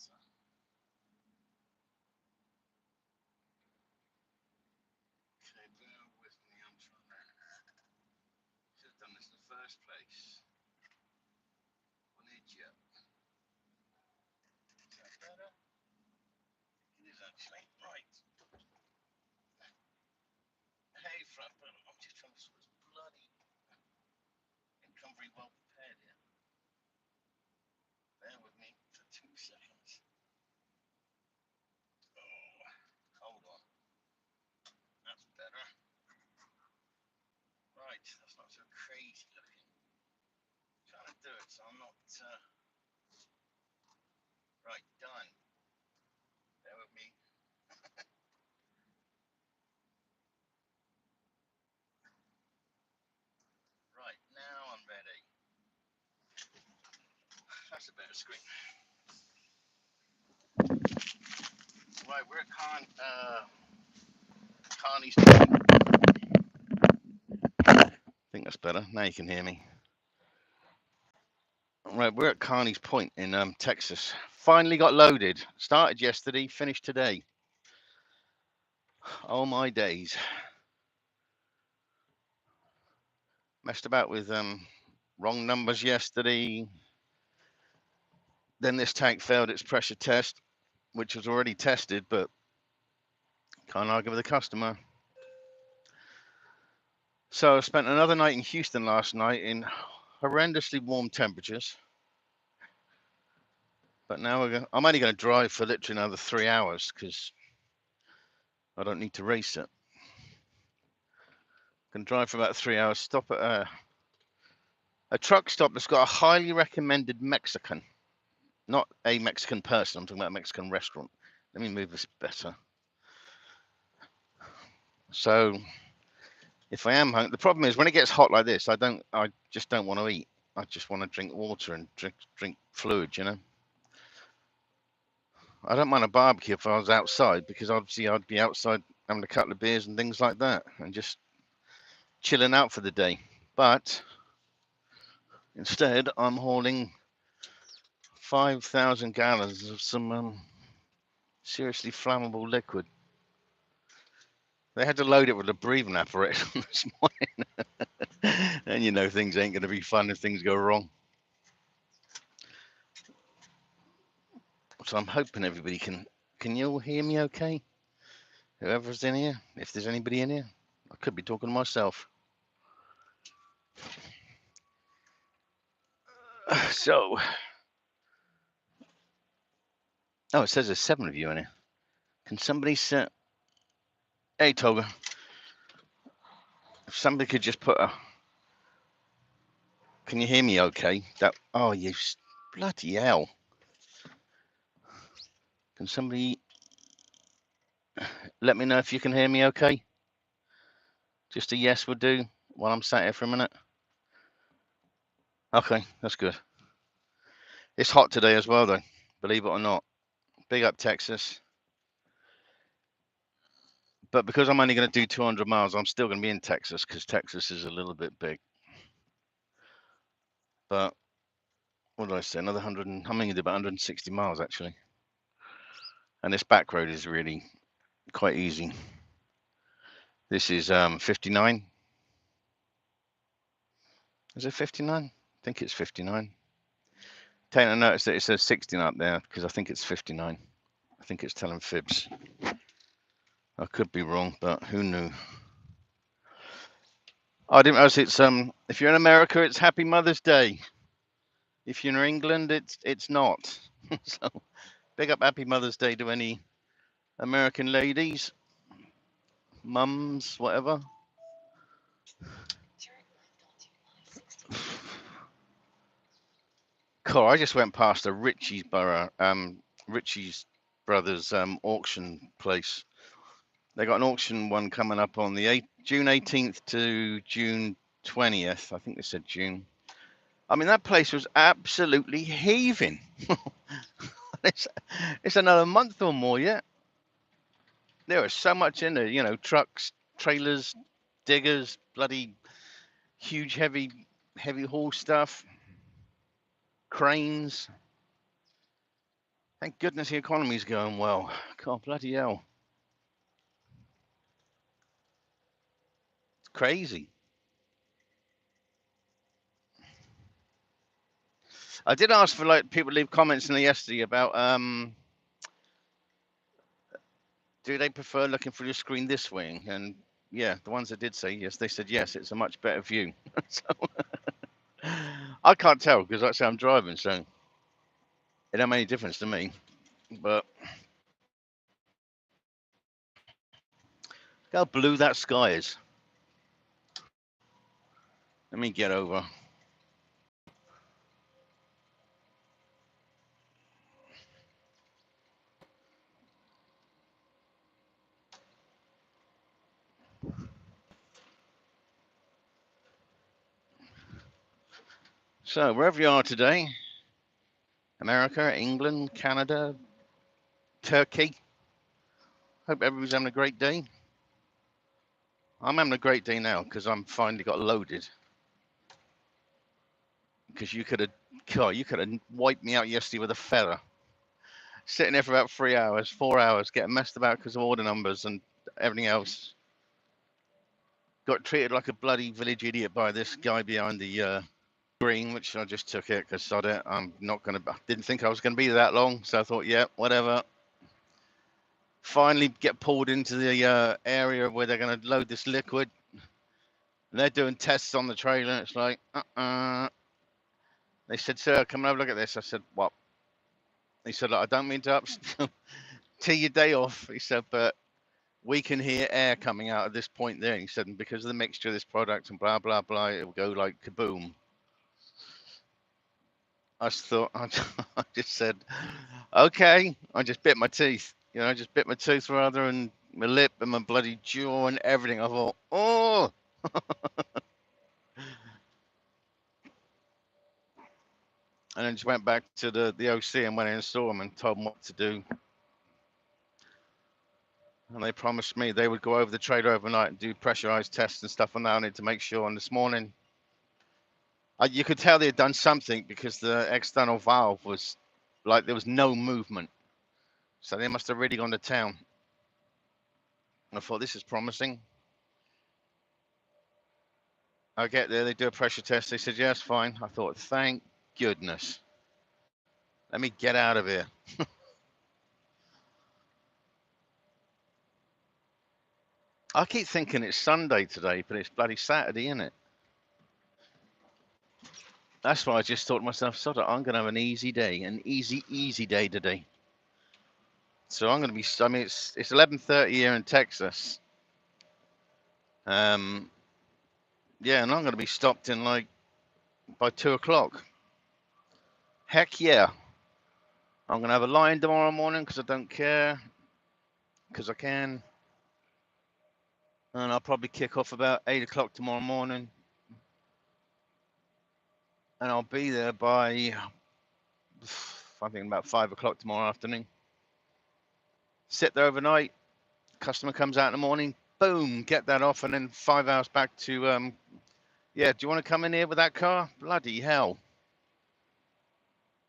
better. Okay, bear with me. I'm trying to. Should have done this in the first place. One idiot. Is that better? It is actually. Right. Hey, front brother. I'm just trying to sort this bloody. Didn't come very well prepared here. Bear with me for 2 seconds. Oh, hold on. That's better. Right, that's not so crazy looking. I'm trying to do it so I'm not. Right, done. Bear with me. Right, now I'm ready. That's a better screen. Right, we're at Carney's. I think that's better. Now you can hear me. Right, we're at Carney's Point in Texas. Finally got loaded. Started yesterday, finished today. Oh my days. Messed about with wrong numbers yesterday. Then this tank failed its pressure test, which was already tested, but can't argue with the customer. So I spent another night in Houston last night in horrendously warm temperatures. But now I'm only going to drive for literally another 3 hours because I don't need to race it. Can drive for about 3 hours, stop at a truck stop that's got a highly recommended Mexican. Not a Mexican person, I'm talking about a Mexican restaurant. Let me move this better. So if I am hungry, the problem is when it gets hot like this, I just don't want to eat. I just want to drink water and drink fluid, you know. I don't mind a barbecue if I was outside because obviously I'd be outside having a couple of beers and things like that and just chilling out for the day. But instead, I'm hauling 5,000 gallons of some seriously flammable liquid. They had to load it with a breathing apparatus this morning. And you know things ain't going to be fun if things go wrong. So I'm hoping everybody can you all hear me okay? Whoever's in here, if there's anybody in here. I could be talking to myself. So, oh, it says there's 7 of you in here. Can somebody set, hey Toga, if somebody could just put a, can you hear me okay? That, oh, you bloody hell. Can somebody let me know if you can hear me okay? Just a yes would do while I'm sat here for a minute. Okay, that's good. It's hot today as well, though, believe it or not. Big up Texas. But because I'm only going to do 200 miles, I'm still going to be in Texas because Texas is a little bit big. But what did I say? Another 100, I'm going to do about 160 miles actually. And this back road is really quite easy. This is 59. Is it 59? I think it's 59. Take a notice that it says 69 up there because I think it's 59. I think it's telling fibs. I could be wrong, but who knew? I didn't realize it's if you're in America, it's Happy Mother's Day. If you're in England, it's not. So big up Happy Mother's Day to any American ladies, mums, whatever. Cool. I just went past a Ritchie's Brothers auction place. They got an auction one coming up on the June 18th to June 20th. I think they said June. I mean, that place was absolutely heaving. It's another month or more yet. There was so much in there, you know, trucks, trailers, diggers, bloody huge, heavy haul stuff, cranes. Thank goodness the economy's going well. God, bloody hell. It's crazy. I did ask for like people to leave comments in there yesterday about do they prefer looking through the screen this way? And yeah, the ones that did say yes, they said yes, it's a much better view. So I can't tell because like I say I'm driving, so it don't make any difference to me. But look how blue that sky is. Let me get over. So wherever you are today, America, England, Canada, Turkey, hope everybody's having a great day. I'm having a great day now because I'm finally got loaded. Because you could have wiped me out yesterday with a feather. Sitting there for about 3 hours, 4 hours, getting messed about because of order numbers and everything else. Got treated like a bloody village idiot by this guy behind the green, which I just took it because sod it. I'm not gonna. Didn't think I was gonna be there that long, so I thought, yeah, whatever. Finally, get pulled into the area where they're gonna load this liquid. And they're doing tests on the trailer. It's like, They said, sir, come and have a look at this. I said, what? He said, look, I don't mean to tee your day off. He said, but we can hear air coming out of this point there. He said, and because of the mixture of this product and blah, blah, blah, it will go like kaboom. I just thought, I just said, okay. I just bit my teeth. I just bit my tooth rather, and my lip and my bloody jaw and everything. I thought, oh. And then just went back to the OC and went in and saw them and told them what to do. And they promised me they would go over the trailer overnight and do pressurized tests and stuff on that. I need to make sure. And this morning, you could tell they had done something because the external valve was like there was no movement. So they must have really gone to town. And I thought, this is promising. I get there, they do a pressure test. They said, yes, fine. I thought, thank goodness. Let me get out of here. I keep thinking it's Sunday today, but it's bloody Saturday, isn't it? That's why I just thought to myself, sod it, I'm going to have an easy day, an easy day today. So I'm going to be, I mean, it's 11:30 here in Texas. Yeah, and I'm going to be stopped in like by 2 o'clock. Heck yeah. I'm going to have a line tomorrow morning because I don't care, because I can. And I'll probably kick off about 8 o'clock tomorrow morning. And I'll be there by, I think, about 5 o'clock tomorrow afternoon. Sit there overnight. Customer comes out in the morning. Boom, get that off. And then 5 hours back to, yeah, do you want to come in here with that car? Bloody hell.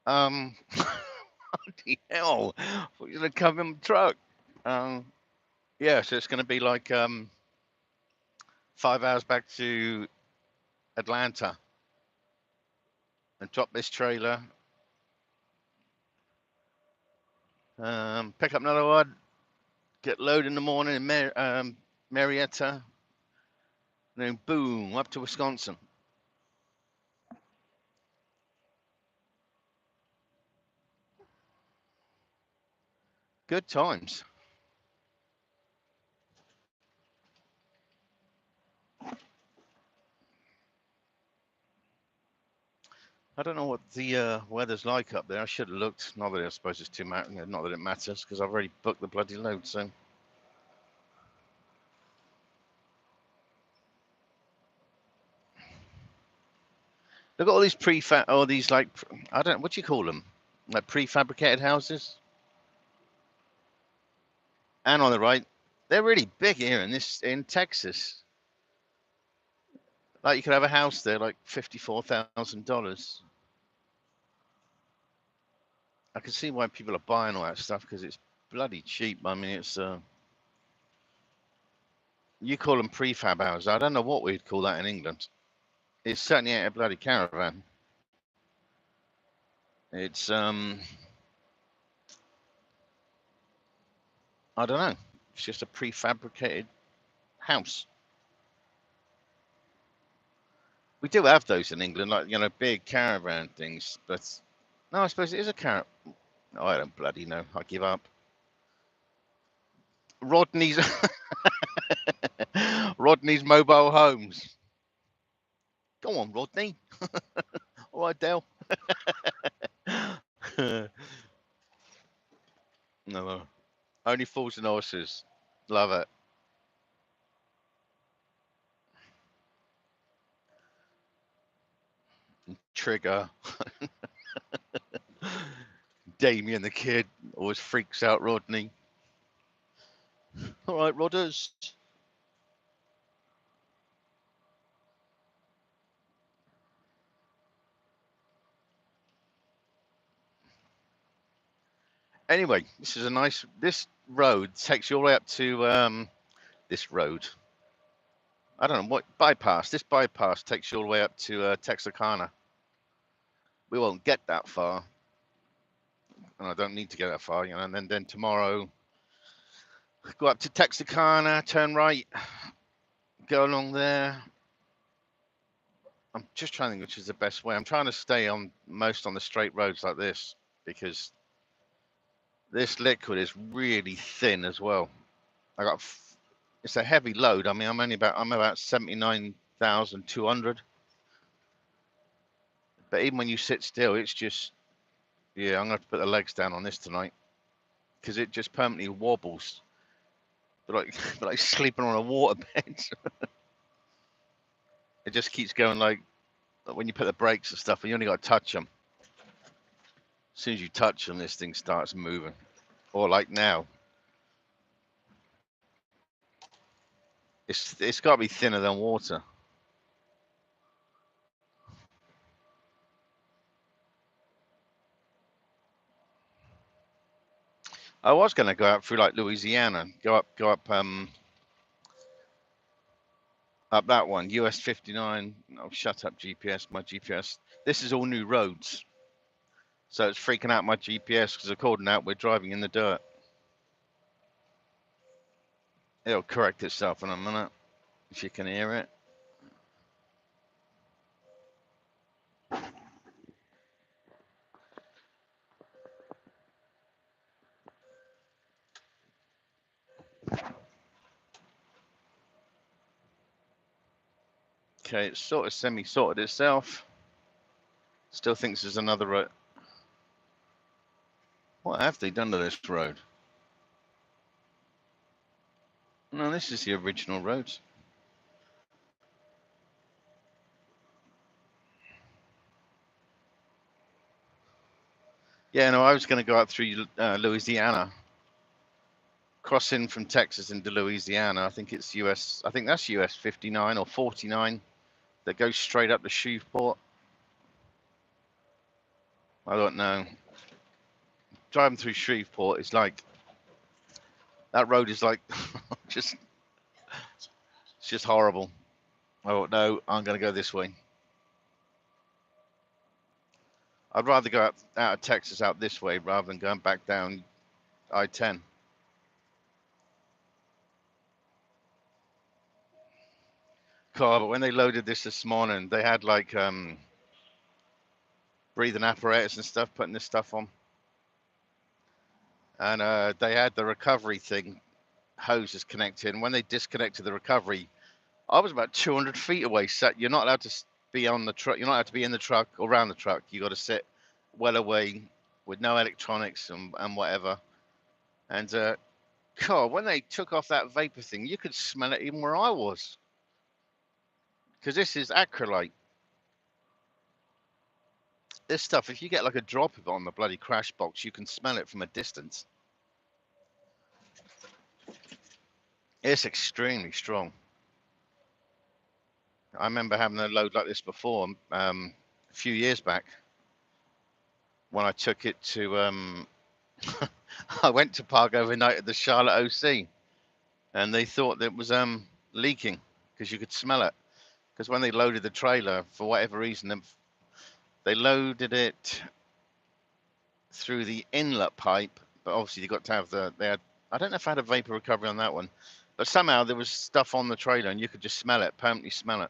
Bloody hell. I thought you were going to come in the truck. Yeah, so it's going to be like 5 hours back to Atlanta and drop this trailer. Pick up another one, get loaded in the morning in Marietta, and then boom, up to Wisconsin. Good times. I don't know what the weather's like up there. I should have looked. Not that I suppose it's too not that it matters because I've already booked the bloody load. So look at all these all these like I don't know, what do you call them, like prefabricated houses. And on the right, they're really big here in Texas. Like you could have a house there like $54,000. I can see why people are buying all that stuff because it's bloody cheap. I mean, it's you call them prefab houses. I don't know what we'd call that in England. It certainly ain't a bloody caravan. It's I don't know. It's just a prefabricated house. We do have those in England, like big caravan things. But no, I suppose it is a caravan. No, I don't bloody know. I give up. Rodney's Rodney's mobile homes. Go on, Rodney. All right, Dale. No, only fools and horses. Love it. Trigger. Damien the kid always freaks out Rodney. All right, Rodders. Anyway, this is a nice. This road takes you all the way up to this road. I don't know what bypass. This bypass takes you all the way up to Texarkana. We won't get that far, and I don't need to get that far, And then tomorrow, go up to Texarkana, turn right, go along there. I'm just trying to think which is the best way. I'm trying to stay on the straight roads like this because this liquid is really thin as well. It's a heavy load. I mean, I'm about 79,200. But even when you sit still, it's just, yeah, I'm gonna have to put the legs down on this tonight because it just permanently wobbles. But like sleeping on a waterbed. It just keeps going like when you put the brakes and stuff, and you only got to touch them. As soon as you touch them, this thing starts moving. Or like now, it's got to be thinner than water. I was going to go out through like Louisiana, go up that one, US 59. Oh, shut up, GPS. My GPS. This is all new roads, so it's freaking out my GPS because according to that, we're driving in the dirt. It'll correct itself in a minute if you can hear it. Okay, it's sort of semi-sorted itself. Still thinks there's another road. What have they done to this road? No, this is the original road. Yeah, no, I was going to go out through Louisiana, crossing from Texas into Louisiana. I think it's US. I think that's US 59 or 49 that goes straight up to Shreveport. I don't know. Driving through Shreveport is like that road is like it's just horrible. Oh no, I'm going to go this way. I'd rather go out of Texas out this way rather than going back down I-10. Car, but when they loaded this morning, they had like breathing apparatus and stuff, putting this stuff on, and they had the recovery thing hoses connected. And when they disconnected the recovery, I was about 200 feet away. So you're not allowed to be on the truck. You're not allowed to be in the truck or around the truck. You got to sit well away with no electronics and whatever. And God, when they took off that vapor thing, you could smell it even where I was. Because this is acrylite. This stuff, if you get like a drop of it on the bloody crash box, you can smell it from a distance. It's extremely strong. I remember having a load like this before, a few years back. when I took it to I went to park overnight at the Charlotte OC, and they thought that it was leaking because you could smell it. Because when they loaded the trailer, for whatever reason, they loaded it through the inlet pipe, but obviously you got to have they had, I don't know if I had a vapor recovery on that one, but somehow there was stuff on the trailer and you could just smell it, permanently smell it.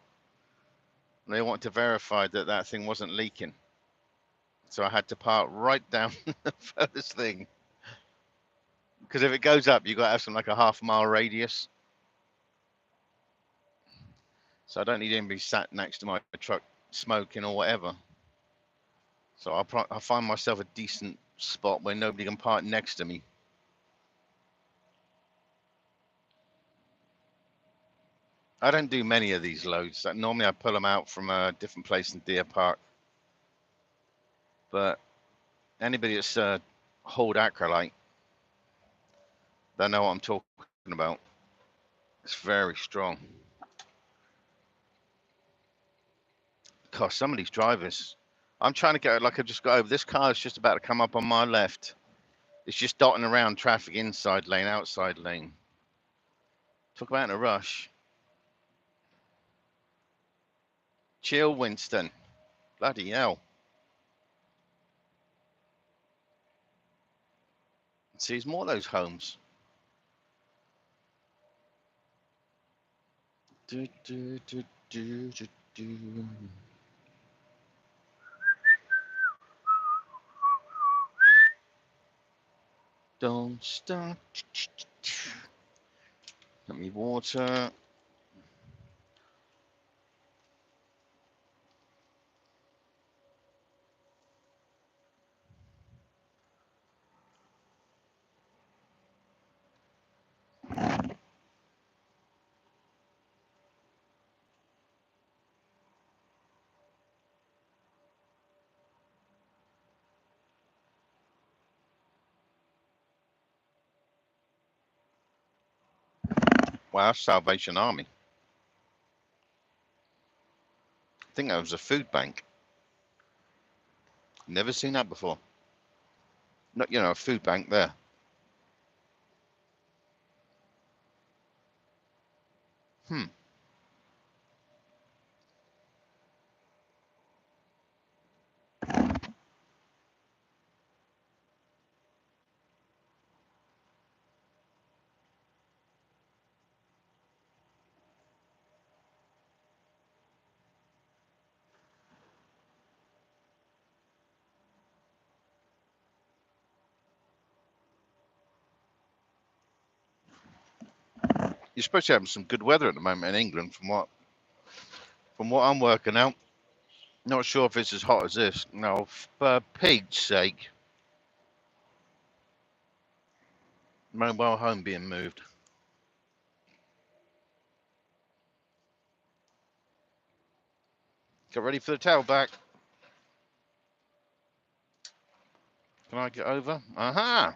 And they wanted to verify that that thing wasn't leaking. So I had to park right down the furthest thing. Because if it goes up, you've got to have something like a half-mile radius. So I don't need anybody sat next to my truck smoking or whatever. So I'll find myself a decent spot where nobody can park next to me. I don't do many of these loads. Normally I pull them out from a different place in Deer Park. But anybody that's hauled acrylite, they know what I'm talking about. It's very strong. Gosh, some of these drivers, I'm trying to get, like I just got over, this car is just about to come up on my left. It's just dotting around traffic, inside lane, outside lane. Talk about in a rush. Chill, Winston. Bloody hell. See, there's more of those homes. Do, do, do, do, do, do. Don't stop. Let me water. Wow, Salvation Army. I think that was a food bank. Never seen that before. Not, you know, a food bank there. Hmm. You're supposed to have some good weather at the moment in England, from what I'm working out. Not sure if it's as hot as this. No, for Pete's sake. Mobile home being moved. Get ready for the tailback. Can I get over? Aha!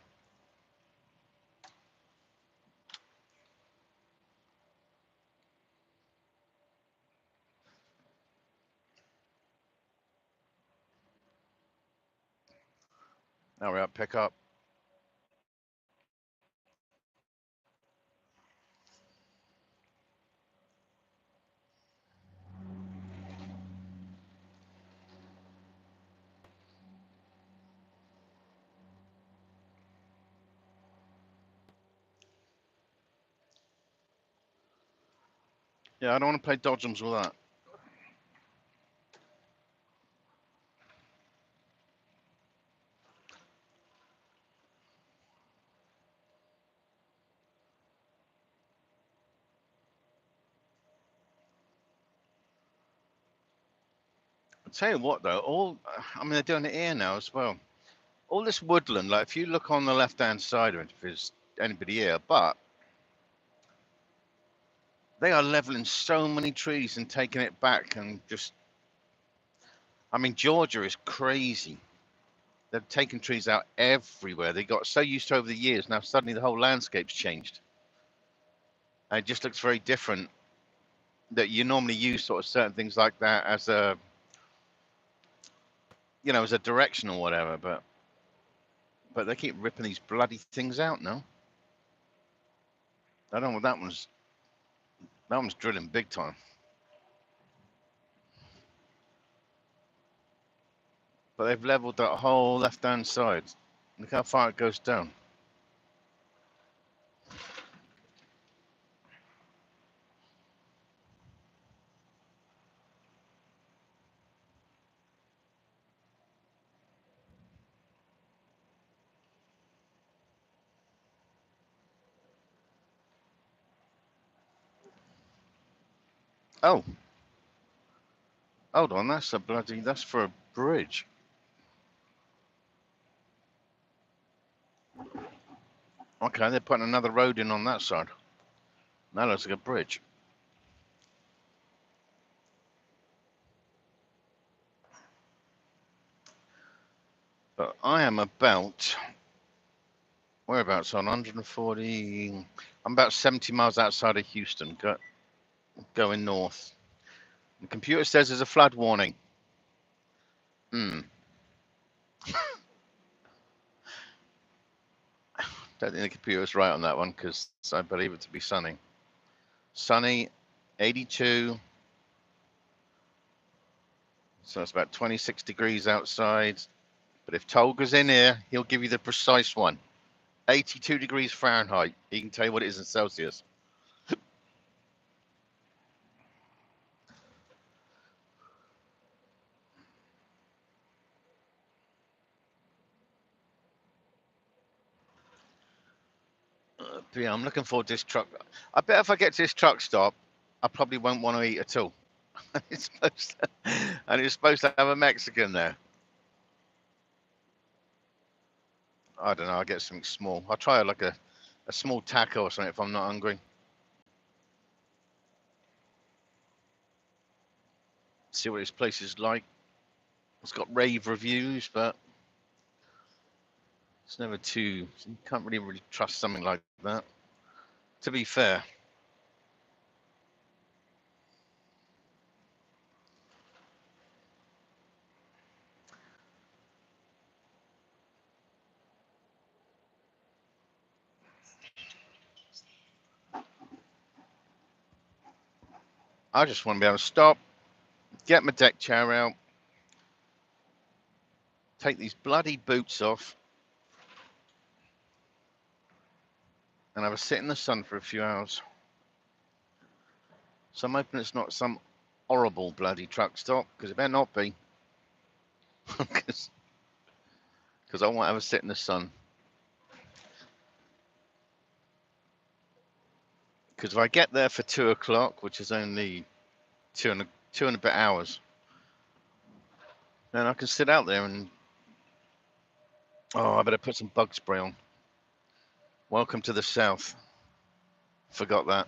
Now we're up, pick up. Yeah, I don't want to play dodgems with that. I'll tell you what, though, I mean, they're doing it here now as well. All this woodland, like if you look on the left-hand side of it, if there's anybody here, but they are leveling so many trees and taking it back and just, I mean, Georgia is crazy. They're taking trees out everywhere. They got so used to over the years. Now suddenly the whole landscape's changed. And it just looks very different. That you normally use sort of certain things like that as a, you know, as a direction or whatever. But they keep ripping these bloody things out now. I don't know. That one's drilling big time. But they've leveled that whole left-hand side. Look how far it goes down. Oh, hold on. That's for a bridge. Okay, they're putting another road in on that side. That looks like a bridge. But I am about, whereabouts on 140, I'm about 70 miles outside of Houston, going north. The computer says there's a flood warning. Don't think the computer's right on that one because I believe it to be sunny. Sunny, 82. So it's about 26 degrees outside. But if Tolga's in here, he'll give you the precise one. 82 degrees Fahrenheit. He can tell you what it is in Celsius. But yeah, I'm looking forward to this truck. I bet if I get to this truck stop, I probably won't want to eat at all. It's supposed to have a Mexican there. I don't know. I'll get something small. I'll try like a small taco or something if I'm not hungry. See what this place is like. It's got rave reviews, but it's never too. You can't really trust something like that. To be fair. I just want to be able to stop, get my deck chair out, take these bloody boots off, and have a sit in the sun for a few hours. So I'm hoping it's not some horrible bloody truck stop, because it better not be. Because I want to have a sit in the sun. Because if I get there for 2 o'clock, which is only two and a bit hours, then I can sit out there and, oh, I better put some bug spray on. Welcome to the South. Forgot that.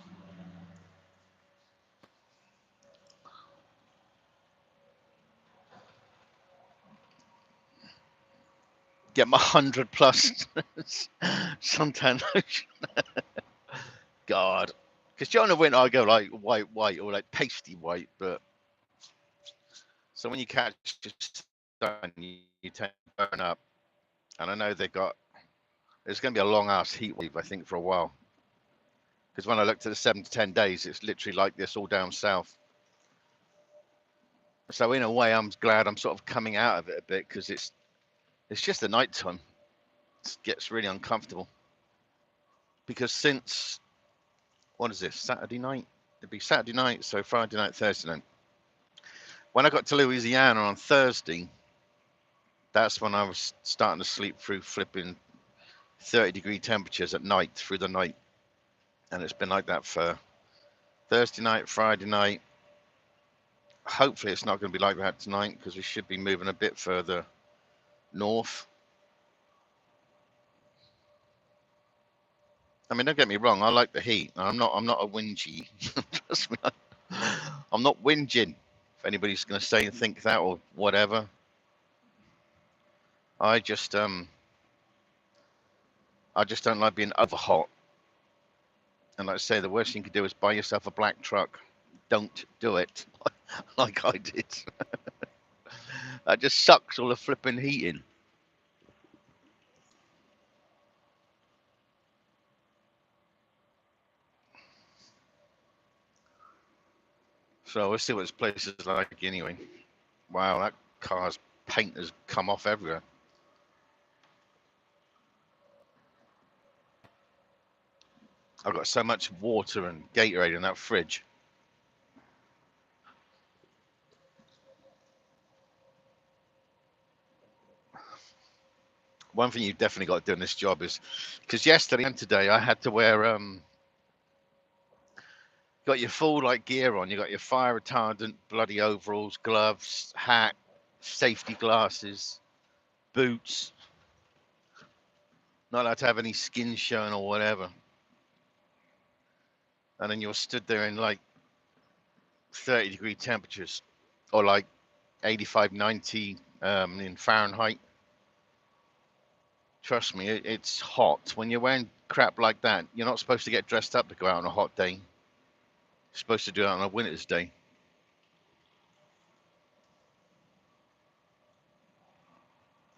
Get my 100 plus suntan lotion. God. Because during the winter I go like white or like pasty white, but so when you catch the sun, you tend to burn up. And I know there's going to be a long ass heat wave, I think, for a while. Because when I looked at the 7 to 10 days, it's literally like this all down south. So in a way, I'm glad I'm sort of coming out of it a bit because it's just the night time. It gets really uncomfortable. Because since, what is this, Saturday night? It'd be Saturday night, so Friday night, Thursday night. When I got to Louisiana on Thursday, that's when I was starting to sleep through flipping 30-degree temperatures at night, through the night. And it's been like that for Thursday night, Friday night. Hopefully it's not going to be like that tonight because we should be moving a bit further north. I mean, don't get me wrong, I like the heat. I'm not a whingy. Trust me, I'm not whinging. If anybody's going to say and think that or whatever, I just don't like being over hot. And like I say, the worst thing you can do is buy yourself a black truck. Don't do it, like I did. That just sucks all the flipping heat in. So we'll see what this place is like anyway. Wow, that car's paint has come off everywhere. I've got so much water and Gatorade in that fridge. One thing you've definitely got to do in this job is, because yesterday and today I had to wear got your full like gear on. You got your fire retardant, bloody overalls, gloves, hat, safety glasses, boots. Not allowed to have any skin showing or whatever. And then you're stood there in like 30-degree temperatures, or like 85, 90 in Fahrenheit. Trust me, it's hot. When you're wearing crap like that, you're not supposed to get dressed up to go out on a hot day. You're supposed to do it on a winter's day.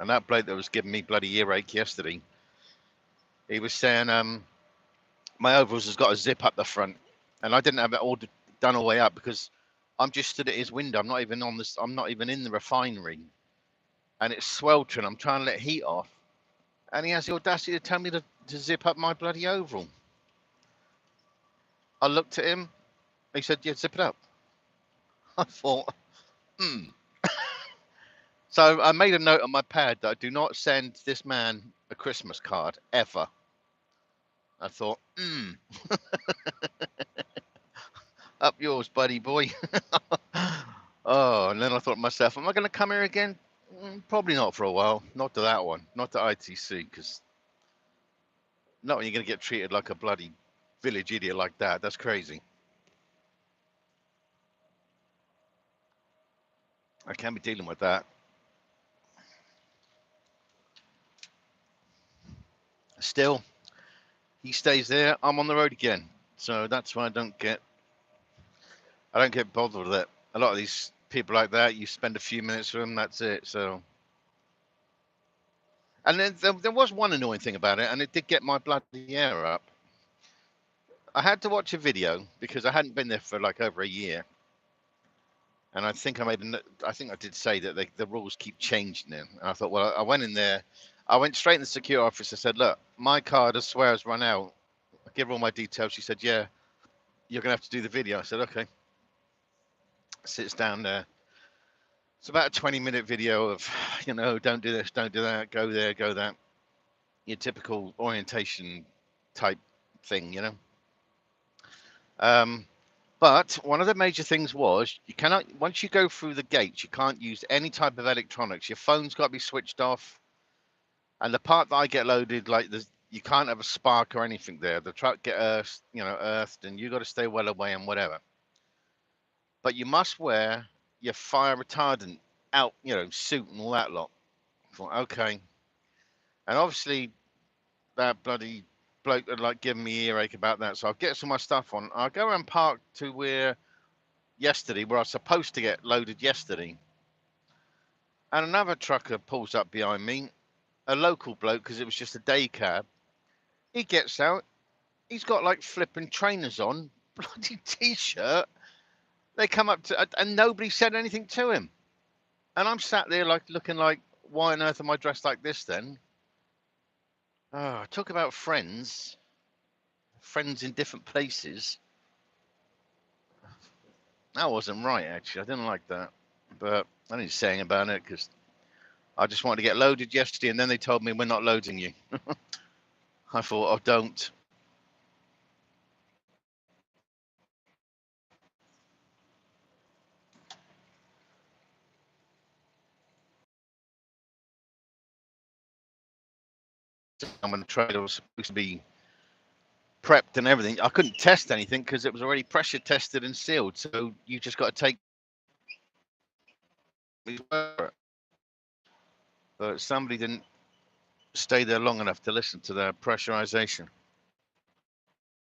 And that bloke that was giving me bloody earache yesterday, he was saying, my overalls has got a zip up the front, and I didn't have it all done all the way up because I'm just stood at his window. I'm not even on this. I'm not even in the refinery, and it's sweltering. I'm trying to let heat off, and he has the audacity to tell me to zip up my bloody overall. I looked at him. He said, "Yeah, zip it up." I thought, hmm. So I made a note on my pad that I do not send this man a Christmas card ever. I thought, up yours, buddy boy. Oh, and then I thought to myself, am I going to come here again? Probably not for a while. Not to that one. Not to ITC, because not when you're going to get treated like a bloody village idiot like that. That's crazy. I can't be dealing with that. Still, he stays there. I'm on the road again. So that's why I don't get bothered with it. A lot of these people like that, you spend a few minutes with them, that's it. So, and then there was one annoying thing about it, and it did get my bloody hair up. I had to watch a video because I hadn't been there for like over a year, and I think I think I did say that the rules keep changing them. And I thought, well, I went in there, I went straight in the security office. I said, look, my card, I swear, has run out. I give her all my details. She said, yeah, you're gonna have to do the video. I said, okay. Sits down there. It's about a 20-minute video of, don't do this, don't do that, go there, go that. Your typical orientation type thing, But one of the major things was you cannot, once you go through the gates, you can't use any type of electronics. Your phone's got to be switched off. And the part that I get loaded, like you can't have a spark or anything there. The truck get earthed, and you got to stay well away and whatever. But you must wear your fire retardant out, suit and all that lot. I thought, okay. And obviously that bloody bloke had like given me earache about that. So I'll get some of my stuff on. I'll go and park to where I was supposed to get loaded yesterday. And another trucker pulls up behind me, a local bloke, because it was just a day cab. He gets out. He's got like flipping trainers on, bloody t-shirt. They come up to, and nobody said anything to him. And I'm sat there like looking like, why on earth am I dressed like this then? Oh, talk about friends in different places. That wasn't right, actually. I didn't like that. But I didn't say anything about it because I just wanted to get loaded yesterday, and then they told me we're not loading you. I thought, oh, don't. And when the trailer was supposed to be prepped and everything, I couldn't test anything because it was already pressure tested and sealed. So you just got to take it. But somebody didn't stay there long enough to listen to the pressurization.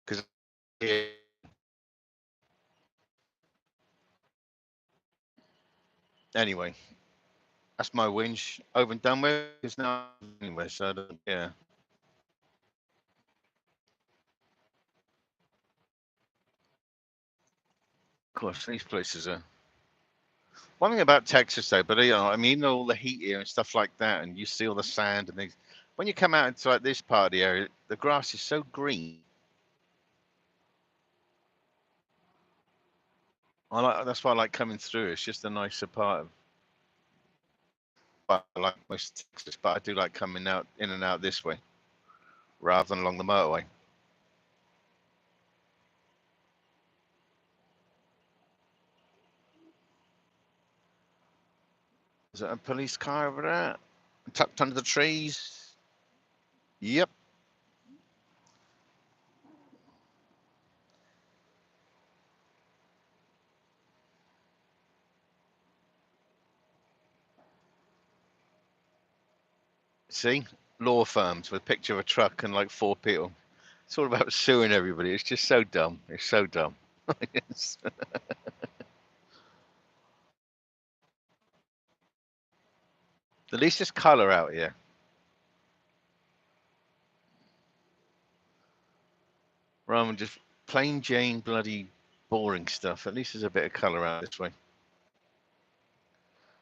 Because anyway, That's my whinge over and done with. It's now anyway, so I don't care. Of course, these places are. One thing about Texas, though, but I mean, all the heat here and stuff like that, and you see all the sand and things. When you come out into like this part of the area, the grass is so green. That's why I like coming through. It's just a nicer part of. I like most Texas, but I do like coming out in and out this way rather than along the motorway. Is that a police car over there? Tucked under the trees? Yep. See? Law firms with a picture of a truck and like 4 people. It's all about suing everybody. It's just so dumb. It's so dumb. Yes. At least there's colour out here. Rather than just plain Jane bloody boring stuff. At least there's a bit of colour out this way.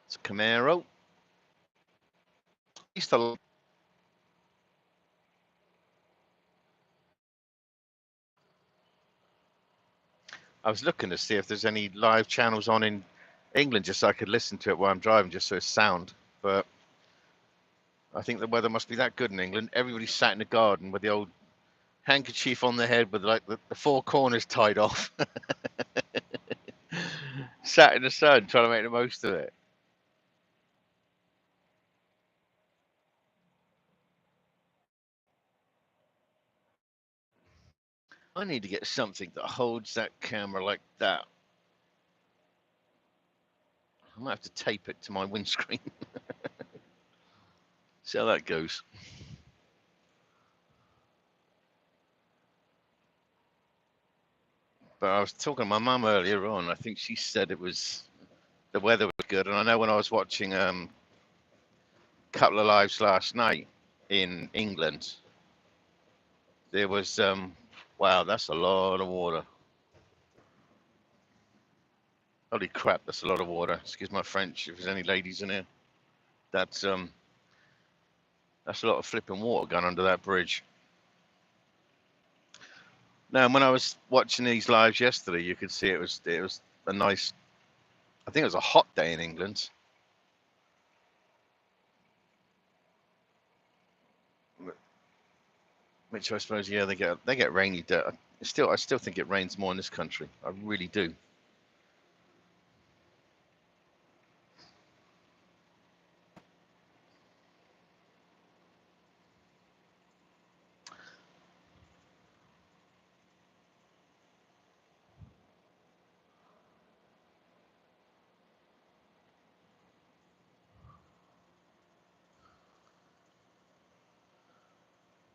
It's a Camaro. Used to. I was looking to see if there's any live channels on in England just so I could listen to it while I'm driving, just so it's sound. But I think the weather must be that good in England. Everybody sat in the garden with the old handkerchief on their head with like the four corners tied off, sat in the sun trying to make the most of it. I need to get something that holds that camera like that. I might have to tape it to my windscreen. See how that goes. But I was talking to my mum earlier on. I think she said it was the weather was good, and I know when I was watching a couple of lives last night in England, there was wow, that's a lot of water. Holy crap, that's a lot of water. Excuse my French. If there's any ladies in here, that's that's a lot of flipping water going under that bridge. Now, when I was watching these lives yesterday, you could see it was a nice. I think it was a hot day in England, which I suppose yeah they get rainy day. I still think it rains more in this country. I really do.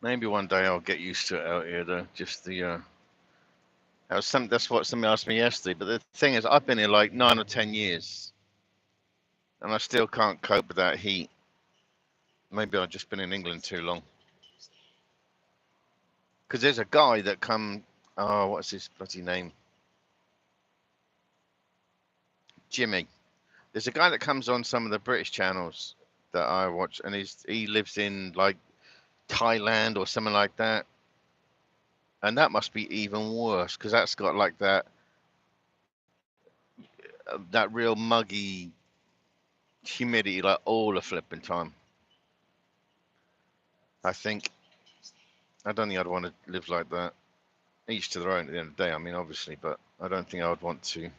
Maybe one day I'll get used to it out here though. Just the that's what somebody asked me yesterday. But the thing is, I've been here like 9 or 10 years, and I still can't cope with that heat. Maybe I've just been in England too long. Because there's a guy that come. Oh, what's his bloody name? Jimmy. There's a guy that comes on some of the British channels that I watch, and he lives in like Thailand or something like that, and that must be even worse because that's got like that real muggy humidity like all the flipping time. I think I don't think I'd want to live like that. Each to their own at the end of the day. I mean, obviously, but I don't think I would want to.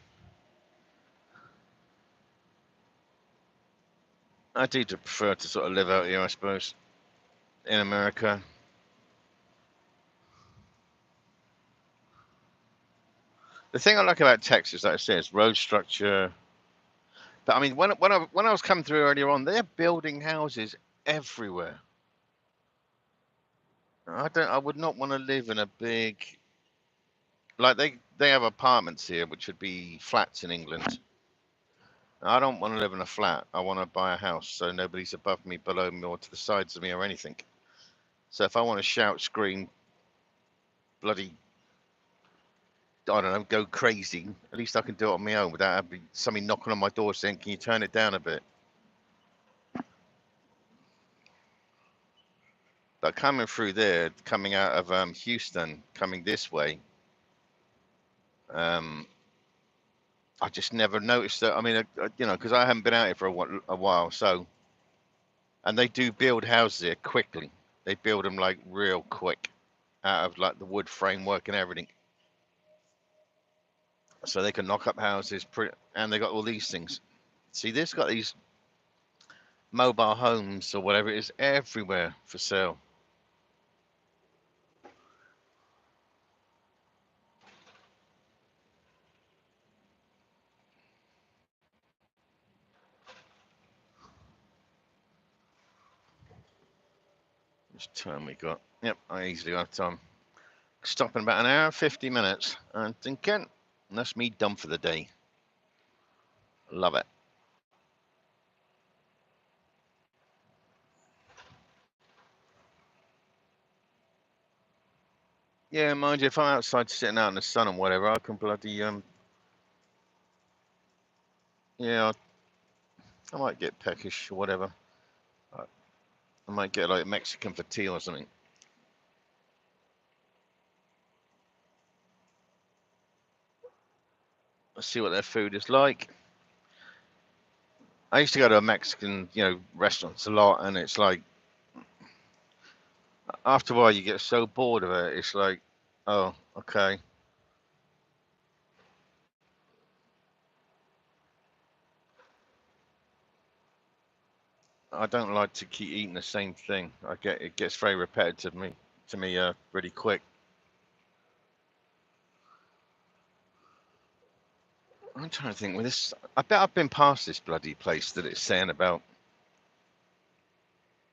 I do prefer to sort of live out here, I suppose, in America. The thing I like about Texas, like I say, is road structure. But I mean, when I was coming through earlier on, they're building houses everywhere. I would not want to live in a big like they have apartments here, which would be flats in England, I don't want to live in a flat. I want to buy a house so nobody's above me, below me, or to the sides of me, or anything. So if I want to shout, scream, bloody, I don't know, go crazy, at least I can do it on my own without having somebody knocking on my door saying, "Can you turn it down a bit?" But coming through there, coming out of Houston, coming this way, um, I just never noticed that. I mean, you know, because I haven't been out here for a while, so, and they do build houses here quickly. They build them like real quick out of like the wood framework and everything. So they can knock up houses, and they got all these things. See, this got these mobile homes or whatever it is everywhere for sale. Which time we got? Yep, I easily have time. Stop in about an hour, 50 minutes. I'm thinking that's me done for the day. Love it. Yeah, mind you, if I'm outside sitting out in the sun and whatever, I can bloody yeah, I might get peckish or whatever. I might get like Mexican for tea or something. Let's see what their food is like. I used to go to a Mexican, you know, restaurants a lot, and it's like after a while you get so bored of it. It's like, oh, okay. I don't like to keep eating the same thing. It gets very repetitive to me really quick. I'm trying to think with this. I bet I've been past this bloody place that it's saying about,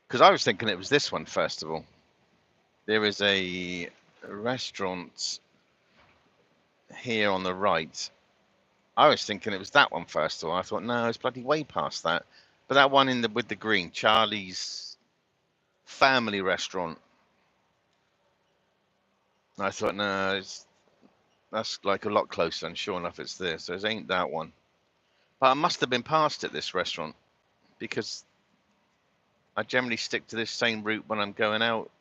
because I was thinking it was this one first of all. There is a restaurant here on the right. I was thinking it was that one first of all. I thought no, it's bloody way past that. But that one in the with the green, Charlie's Family Restaurant. I thought no, that's like a lot closer, and sure enough, it's this. So it ain't that one. But I must have been past it, this restaurant, because I generally stick to this same route when I'm going out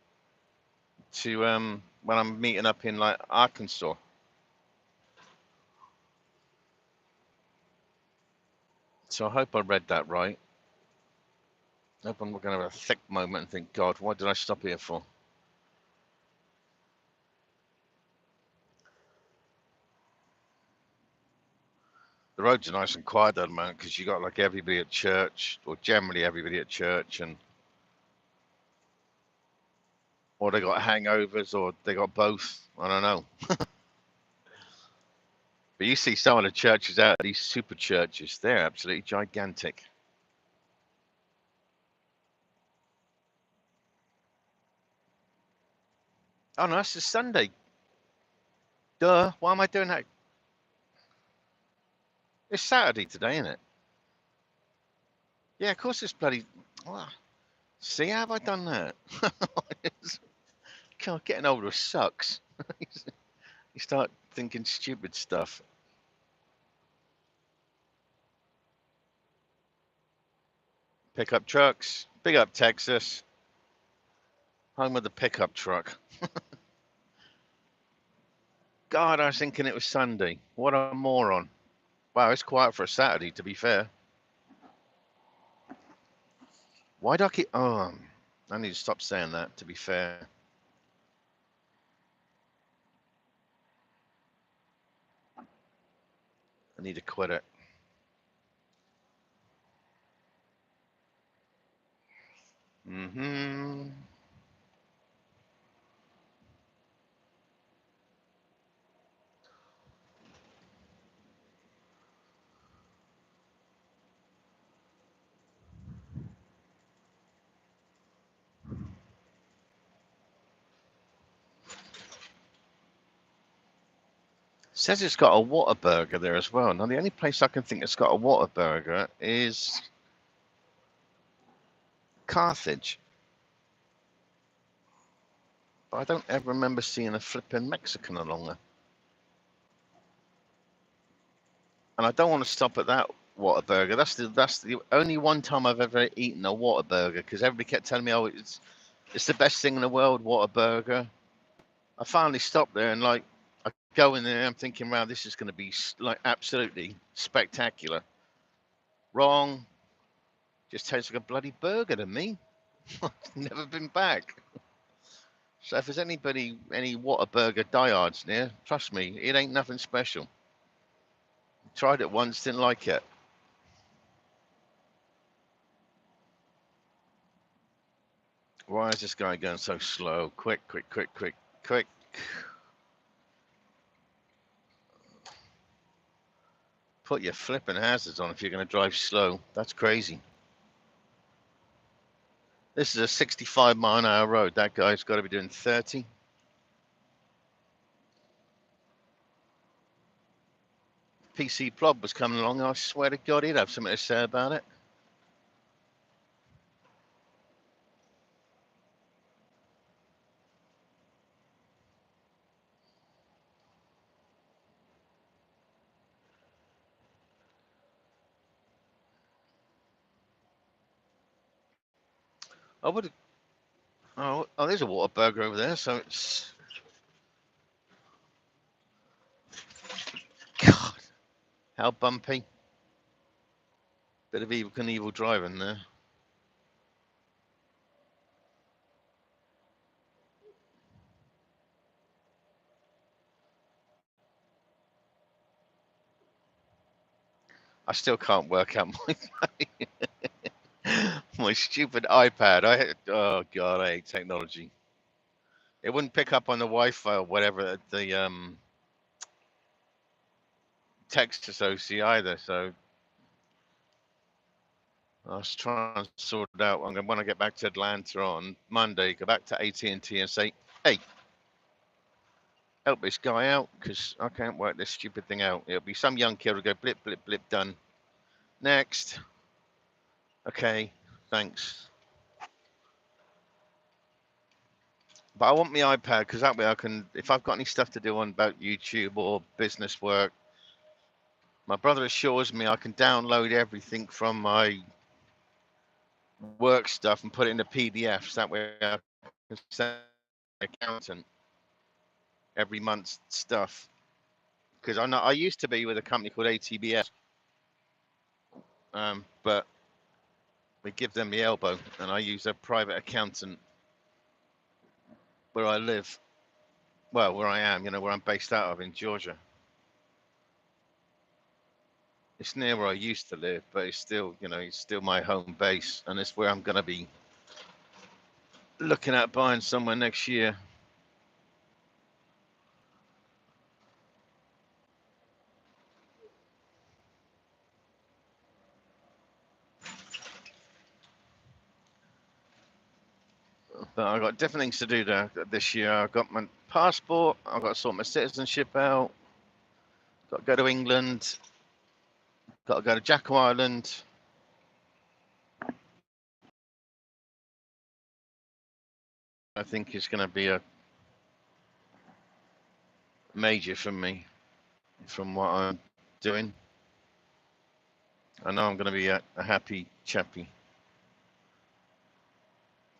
to when I'm meeting up in like Arkansas. So I hope I read that right. I hope I'm not going to have a thick moment and think, God, what did I stop here for? The roads are nice and quiet at the moment because you got like everybody at church, or generally everybody at church, and or they got hangovers, or they got both. I don't know. But you see some of the churches out, these super churches, they're absolutely gigantic. Oh no, that's a Sunday. Duh. Why am I doing that? It's Saturday today, isn't it? Yeah, of course it's bloody. Oh, see, how have I done that? God, getting older sucks. You start thinking stupid stuff. Pickup trucks. Big up Texas. Home of the pickup truck. God, I was thinking it was Sunday. What a moron. Wow, it's quiet for a Saturday, to be fair. Why do I keep. Oh, I need to stop saying that, to be fair. I need to quit it. Mm-hmm. says it's got a Whataburger there as well. Now, the only place I can think it's got a Whataburger is Carthage. But I don't ever remember seeing a flipping Mexican along there. And I don't want to stop at that Whataburger. That's the only one time I've ever eaten a Whataburger, because everybody kept telling me, oh, it's the best thing in the world, Whataburger. I finally stopped there and like I go in there and I'm thinking, wow, this is going to be like absolutely spectacular. Wrong. Just tastes like a bloody burger to me. I've never been back. So if there's any Whataburger diehards near, trust me, it ain't nothing special. Tried it once, didn't like it. Why is this guy going so slow? Quick, quick, quick, quick, quick. Put your flipping hazards on if you're going to drive slow. That's crazy. This is a 65-mile-an-hour road. That guy's got to be doing 30. PC Plob was coming along. I swear to God, he'd have something to say about it. I would. Oh, there's a Whataburger over there. So it's. God, how bumpy. Bit of evil Knievel driving there. I still can't work out my stupid iPad. Oh God, I hate technology. It wouldn't pick up on the Wi-Fi or whatever the text associate either. So I was trying to sort it out. When I get back to Atlanta on Monday, go back to AT&T and say, "Hey, help this guy out, because I can't work this stupid thing out." It'll be some young kid will go blip, blip, blip, done. Next. Okay, thanks. But I want my iPad, because that way I can, if I've got any stuff to do on about YouTube or business work, my brother assures me I can download everything from my work stuff and put it into PDFs. That way I can send an accountant every month's stuff. Because I used to be with a company called ATBS, but we give them the elbow, and I use a private accountant where I live. Well, where I am, where I'm based out of in Georgia. It's near where I used to live, but it's still, it's still my home base, and it's where I'm going to be looking at buying somewhere next year. But I've got different things to do this year. I've got my passport. I've got to sort my citizenship out. Got to go to England. Got to go to Jacko Island. I think it's going to be a major for me from what I'm doing. I know I'm going to be a happy chappy.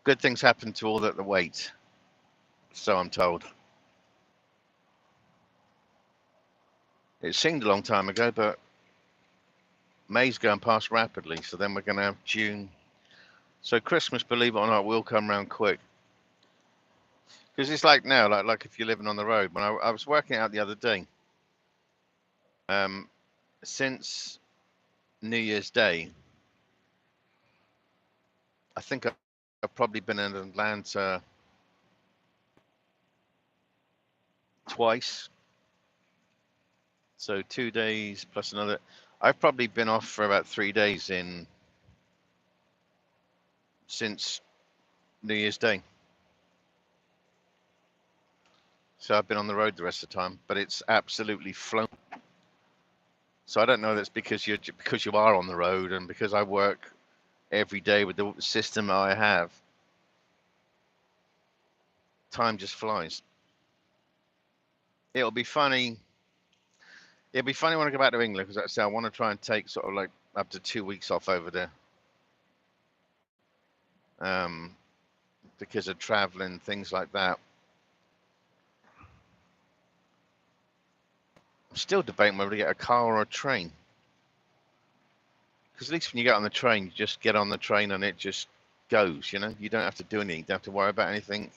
Good things happen to all that wait, so I'm told. It seemed a long time ago, but May's going past rapidly, so then we're going to have June. So Christmas, believe it or not, will come around quick. Because it's like now, like if you're living on the road. When I was working out the other day, since New Year's Day, I think I've probably been in Atlanta twice. So 2 days plus another. I've probably been off for about 3 days since New Year's Day. So I've been on the road the rest of the time, but it's absolutely flown. So I don't know that's because you are on the road and because I work every day with the system I have. Time just flies. It'll be funny. It'll be funny when I go back to England because, like I say, I want to try and take sort of like up to 2 weeks off over there, because of traveling, things like that. I'm still debating whether to get a car or a train. Because at least when you get on the train, you just get on the train and it just goes, you know? You don't have to do anything. You don't have to worry about anything.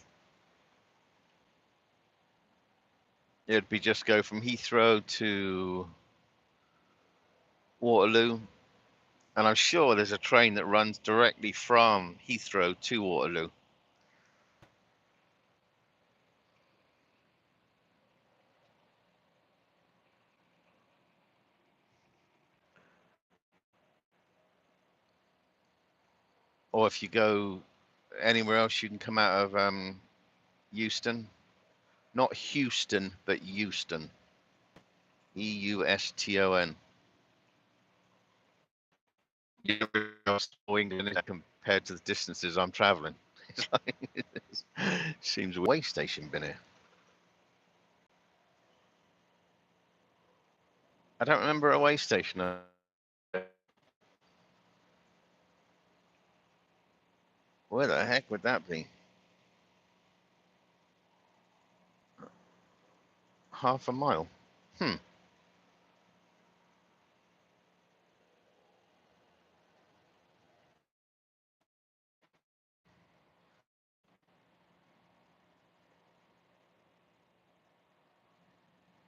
It'd be just go from Heathrow to Waterloo. And I'm sure there's a train that runs directly from Heathrow to Waterloo. Or if you go anywhere else, you can come out of Euston. Not Houston, but Euston. Euston. England compared to the distances I'm traveling. It's like, it seems a way station been here. I don't remember a way station. Where the heck would that be? Half a mile.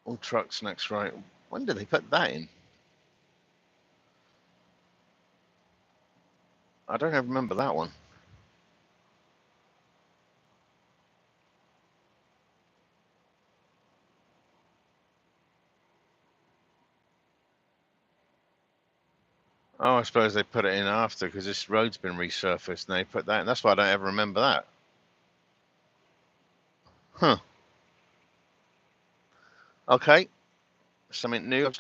All trucks next right. When did they put that in? I don't even remember that one. Oh, I suppose they put it in after because this road's been resurfaced and they put that in. That's why I don't ever remember that. Huh. Okay. Something new.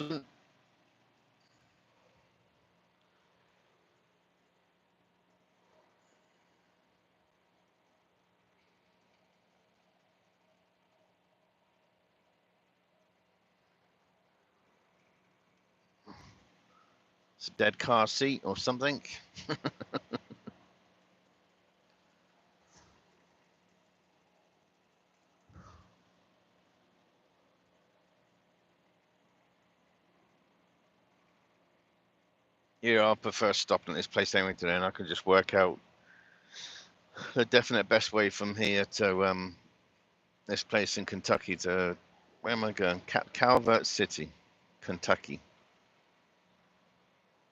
It's a dead car seat or something. Yeah, I prefer stopping at this place anyway today, and I can just work out the definite best way from here to this place in Kentucky to where am I going? Calvert City, Kentucky,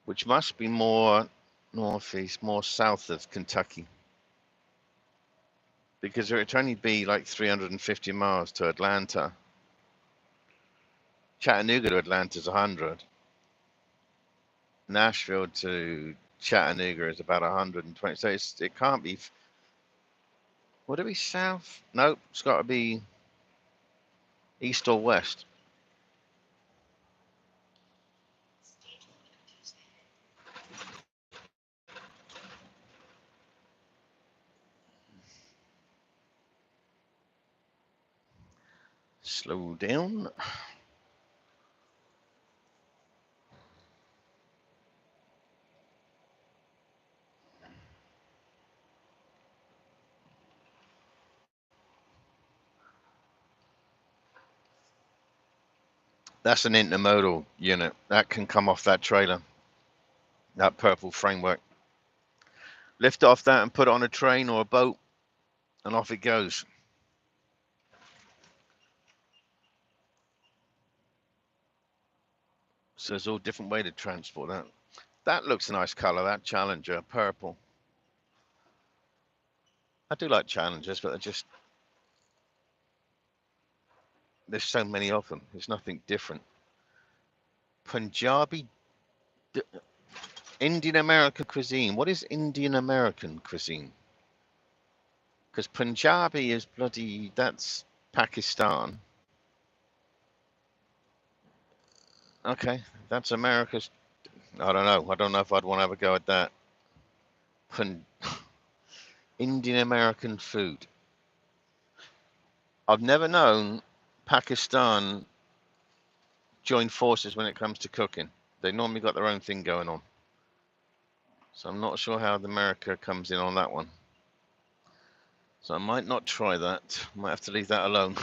which must be more northeast, more south of Kentucky, because it would only be like 350 miles to Atlanta. Chattanooga to Atlanta is 100. Nashville to Chattanooga is about 120. So it can't be. Would it be south? Nope, it's got to be east or west. Slow down. That's an intermodal unit. That can come off that trailer, that purple framework. Lift off that and put it on a train or a boat, and off it goes. So there's all different way to transport that. That looks a nice color, that Challenger, purple. I do like Challengers, but there's so many of them. There's nothing different. Punjabi, Indian American cuisine. What is Indian American cuisine? Because Punjabi is bloody, that's Pakistan. Okay, that's America's. I don't know. I don't know if I'd want to have a go at that. Indian American food. I've never known Pakistan join forces when it comes to cooking. They normally got their own thing going on. So I'm not sure how America comes in on that one. So I might not try that. Might have to leave that alone.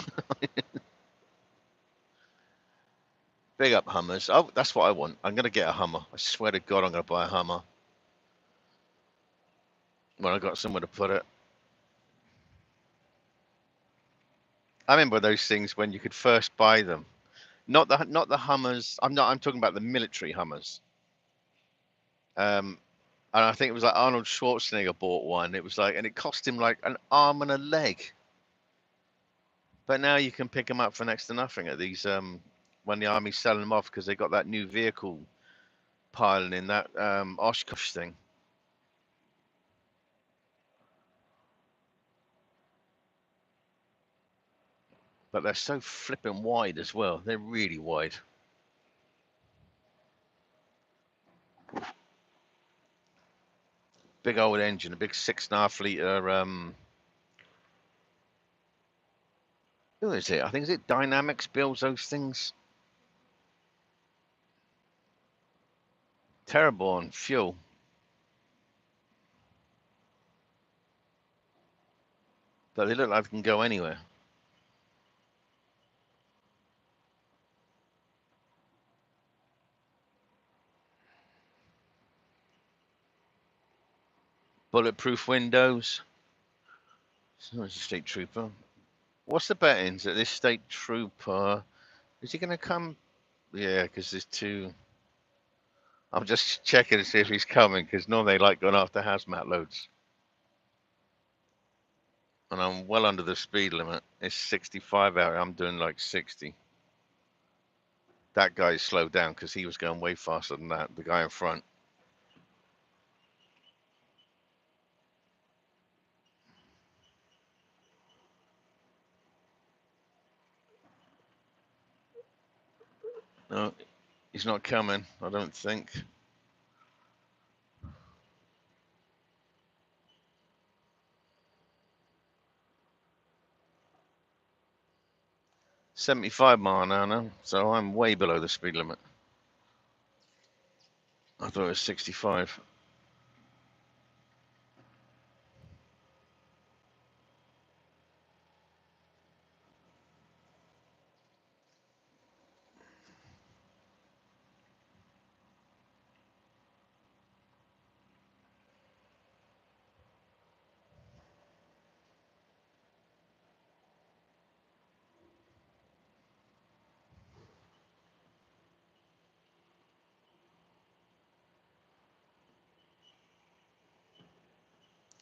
Big up Hummers. Oh, that's what I want. I'm going to get a Hummer. I swear to God, I'm going to buy a Hummer. When I got somewhere to put it. I remember those things when you could first buy them. Not the Hummers. I'm talking about the military Hummers. And I think it was like Arnold Schwarzenegger bought one. It was like, and it cost him like an arm and a leg. But now you can pick them up for next to nothing at these when the army's selling them off because they got that new vehicle piling in that Oshkosh thing. But they're so flipping wide as well. They're really wide. Big old engine, a big 6.5 liter. Who is it? I think is it Dynamics builds those things. Terrible on fuel. But they look like they can go anywhere. Bulletproof windows. So it's a state trooper. What's the bettings that this state trooper is he going to come? Yeah, because there's two. I'm just checking to see if he's coming because normally they like going after hazmat loads. And I'm well under the speed limit. It's 65 out. I'm doing like 60. That guy slowed down because he was going way faster than that. The guy in front. No, he's not coming. I don't think. $75 miles an hour, so I'm way below the speed limit. I thought it was 65.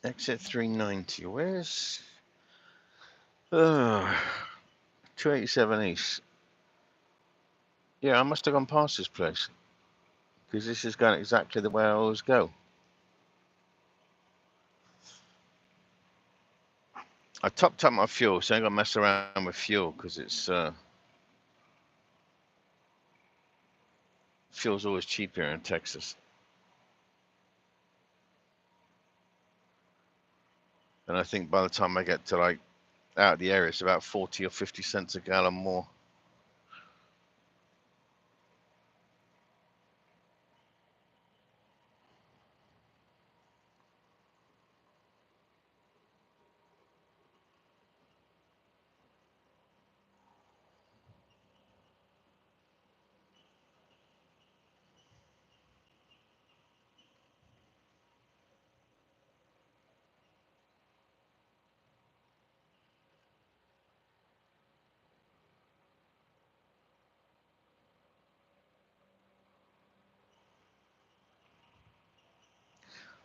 Exit 390. Where's 287 East? Yeah, I must have gone past this place because this is going exactly the way I always go. I topped up my fuel, so I ain't got to mess around with fuel because it's fuel's always cheap here in Texas. And I think by the time I get to like out of the area, it's about 40 or 50 cents a gallon more.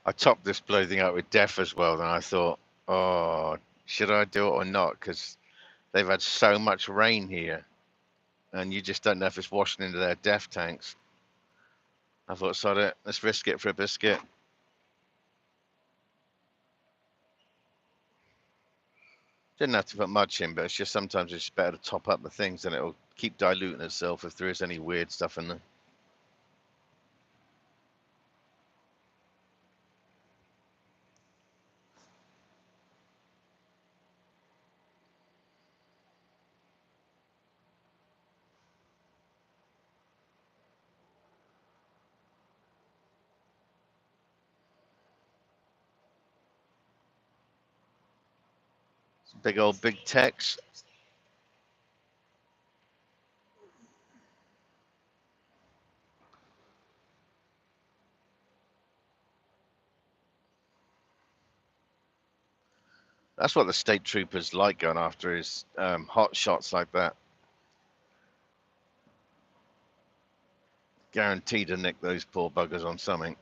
I topped this bloody thing out with DEF as well, and I thought, oh, should I do it or not? Because they've had so much rain here, and you just don't know if it's washing into their DEF tanks. I thought, sod it, let's risk it for a biscuit. Didn't have to put much in, but it's just sometimes it's better to top up the things, and it'll keep diluting itself if there is any weird stuff in there. Big old big text. That's what the state troopers like going after, is hot shots like that. Guaranteed to nick those poor buggers on something.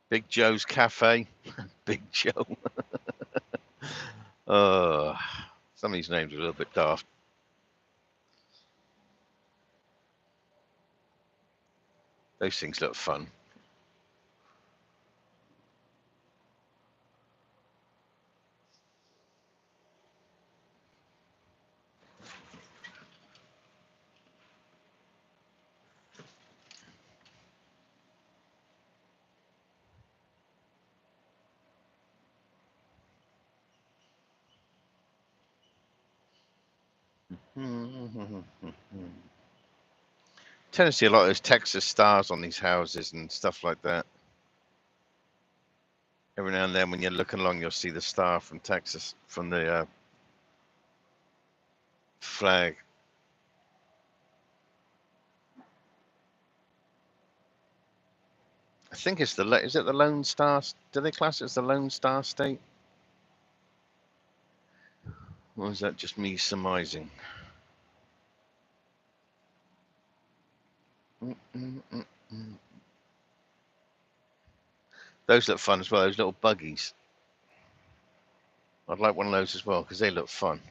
Big Joe's Cafe. Big Joe. Some of these names are a little bit daft. Those things look fun. Tend to see a lot of those Texas stars on these houses and stuff like that. Every now and then when you're looking along, you'll see the star from Texas, from the flag. I think it's is it the Lone Star? Do they class it as the Lone Star State? Or is that just me surmising? Those look fun as well, those little buggies. I'd like one of those as well, because they look fun.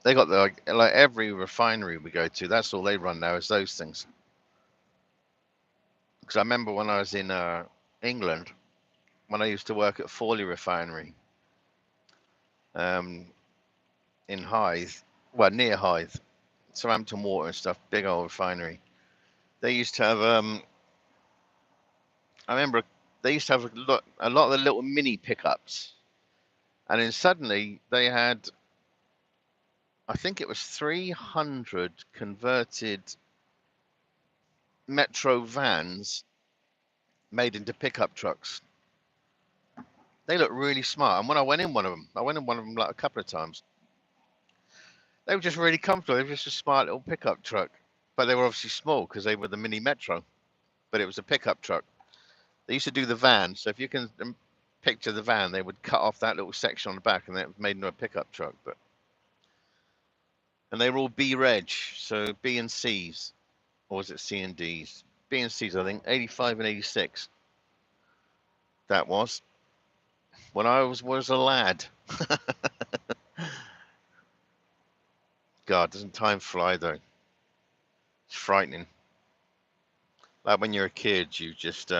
They got the, like every refinery we go to, that's all they run now, is those things. Because I remember when I was in England, when I used to work at Fawley Refinery, in Hythe, well, near Hythe, Southampton Water and stuff, big old refinery. They used to have, I remember they used to have a lot of the little mini pickups. And then suddenly they had, I think it was 300 converted metro vans made into pickup trucks. They look really smart. And when I went in one of them, like a couple of times. They were just really comfortable. They were just a smart little pickup truck. But they were obviously small because they were the mini metro. But it was a pickup truck. They used to do the van. So if you can picture the van, they would cut off that little section on the back and then it was made into a pickup truck. And they were all B reg, so B and C's. Or was it C and D's? B and C's, I think, 85 and 86. That was when I was a lad. God, doesn't time fly though? It's frightening. Like when you're a kid, you just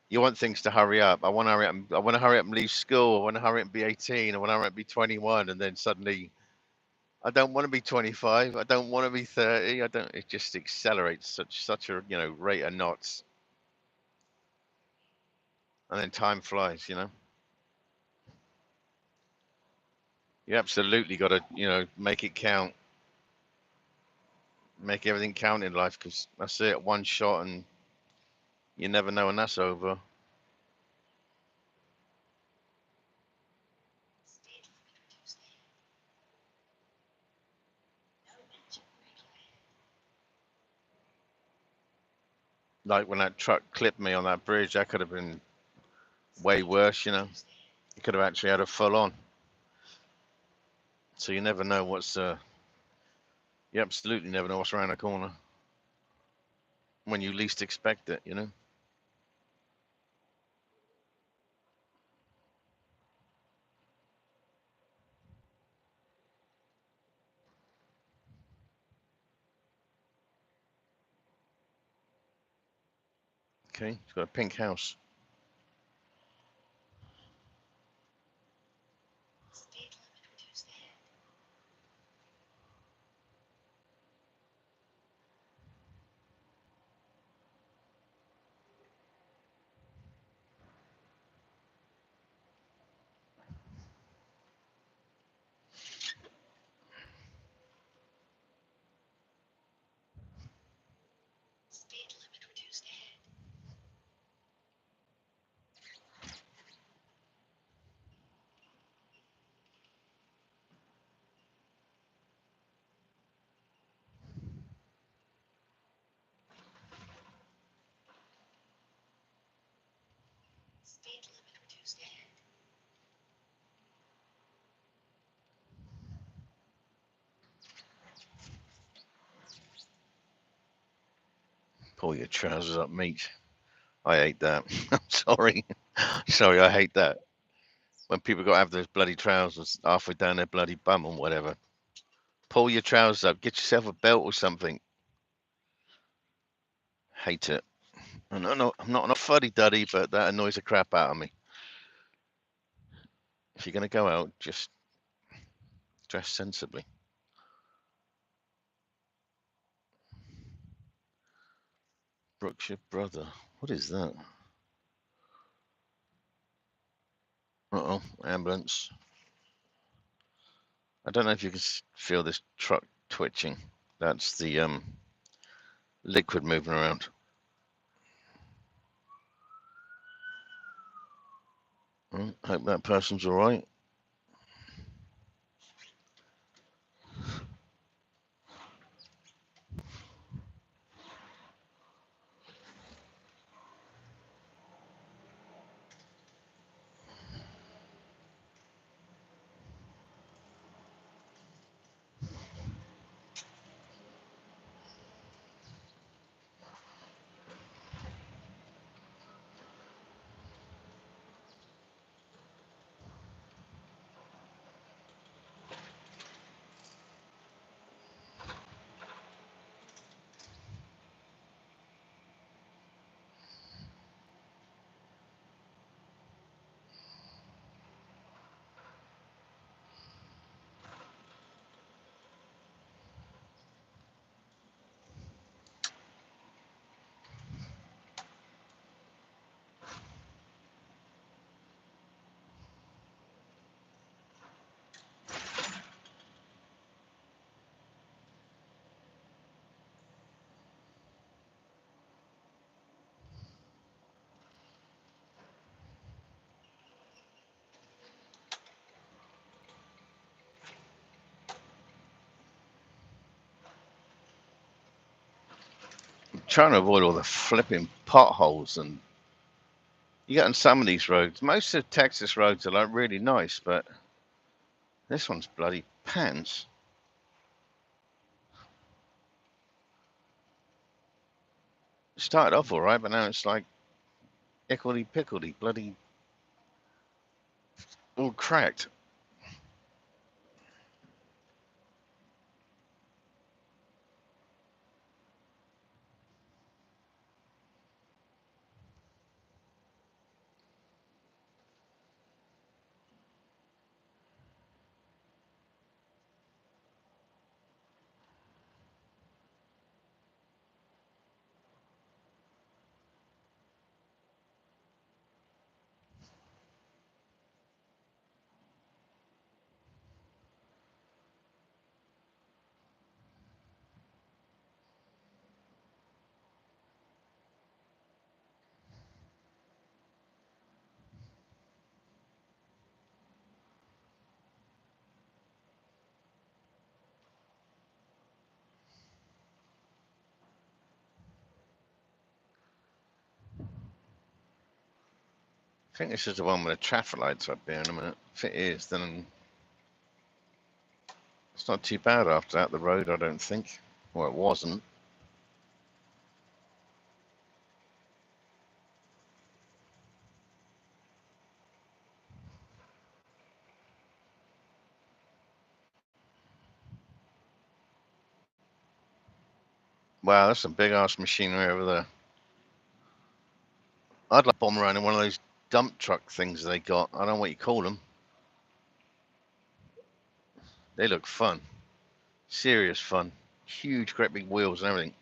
you want things to hurry up. I want to hurry up. I want to hurry up and leave school. I want to hurry up and be 18. I want to hurry up and be 21. And then suddenly, I don't want to be 25. I don't want to be 30. I don't. It just accelerates such a rate of knots. And then time flies. You absolutely got to make it count. Make everything count in life, because that's it. One shot, and you never know when that's over. Like when that truck clipped me on that bridge, that could have been way worse. You could have actually had a full on. So you never know what's You absolutely never know what's around the corner when you least expect it, you know? Okay, it's got a pink house. Pull your trousers up, mate. I hate that. I'm sorry. Sorry, I hate that. When people got to have those bloody trousers halfway down their bloody bum or whatever. Pull your trousers up. Get yourself a belt or something. Hate it. I'm not a fuddy-duddy, but that annoys the crap out of me. If you're going to go out, just dress sensibly. Brooks, your brother. What is that? Uh-oh, ambulance. I don't know if you can feel this truck twitching. That's the liquid moving around. Well, hope that person's all right. I'm trying to avoid all the flipping potholes, and you get on some of these roads. Most of Texas roads are like really nice, but this one's bloody pants. It started off all right, but now it's like ickledy pickledy, bloody all cracked. I think this is the one with the traffic lights up here in a minute. If it is, then It's not too bad after that, the road, I don't think. Well, it wasn't. Wow, that's some big ass machinery over there. I'd like to bomb around in one of those dump truck things they got. I don't know what you call them. They look fun. Serious fun. Huge, great big wheels and everything.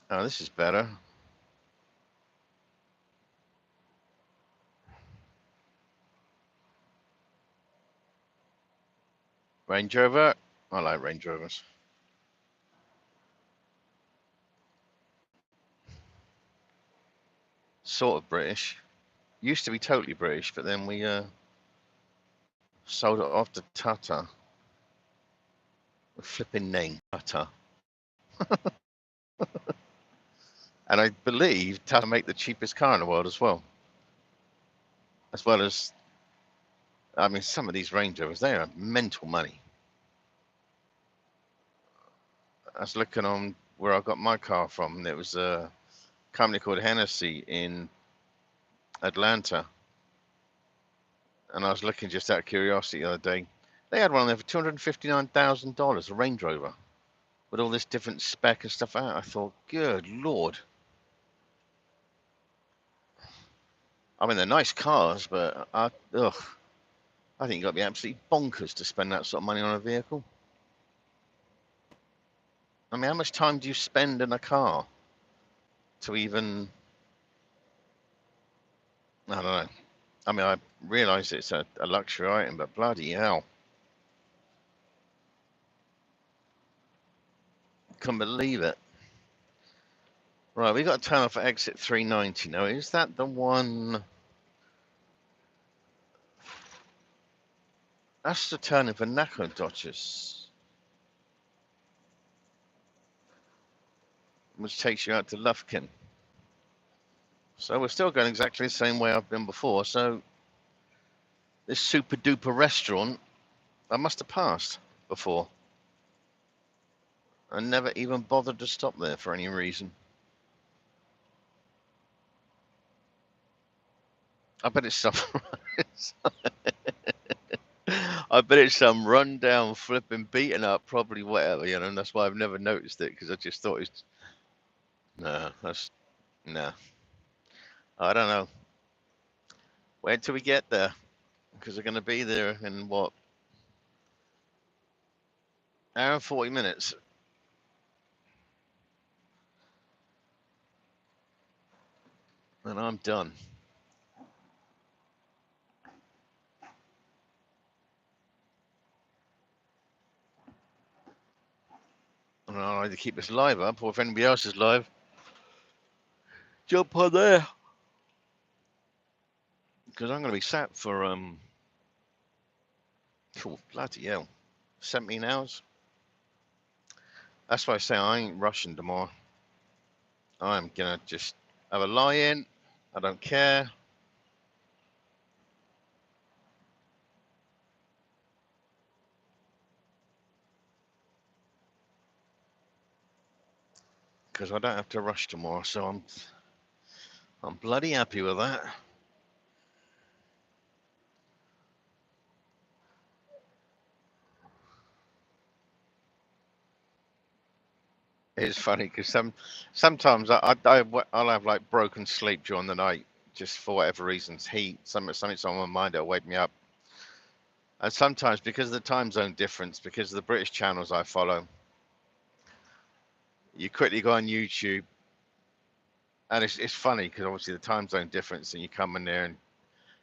Oh, this is better. Range Rover. I like Range Rovers. Sort of British. Used to be totally British, but then we sold it off to Tata. The flipping name, Tata. And I believe Tata make the cheapest car in the world as well. As well as, I mean, some of these Range Rovers, they are mental money. I was looking on where I got my car from. There was a company called Hennessy in Atlanta. And I was looking just out of curiosity the other day. They had one on there for $259,000, a Range Rover, with all this different spec and stuff out. I thought, good Lord. I mean, they're nice cars, but I think you've got to be absolutely bonkers to spend that sort of money on a vehicle. I mean, how much time do you spend in a car to even, I don't know. I mean, I realise it's a luxury item, but bloody hell. Couldn't believe it. Right, we got to turn off at exit 390 now. Is that the one? That's the turning for Naco Dodgers, which takes you out to Lufkin. So we're still going exactly the same way I've been before. So this super duper restaurant, I must have passed before. I never even bothered to stop there for any reason. I bet it's some. I bet it's some rundown, flipping, beaten up, probably whatever, you know. And that's why I've never noticed it, because I just thought it's no, that's no. I don't know. Wait till we get there, because we're going to be there in what, hour and 40 minutes, and I'm done. And I'll either keep this live up, or if anybody else is live, jump on there, because I'm going to be sat for oh, bloody hell, 17 hours. That's why I say I ain't rushing tomorrow. I'm gonna just have a lie in. I don't care. Because I don't have to rush tomorrow, so I'm bloody happy with that. It's funny because sometimes I'll have like broken sleep during the night, just for whatever reasons, heat, something's on my mind that'll wake me up. And sometimes because of the time zone difference, because of the British channels I follow, you quickly go on YouTube, and it's funny because obviously the time zone difference, and you come in there and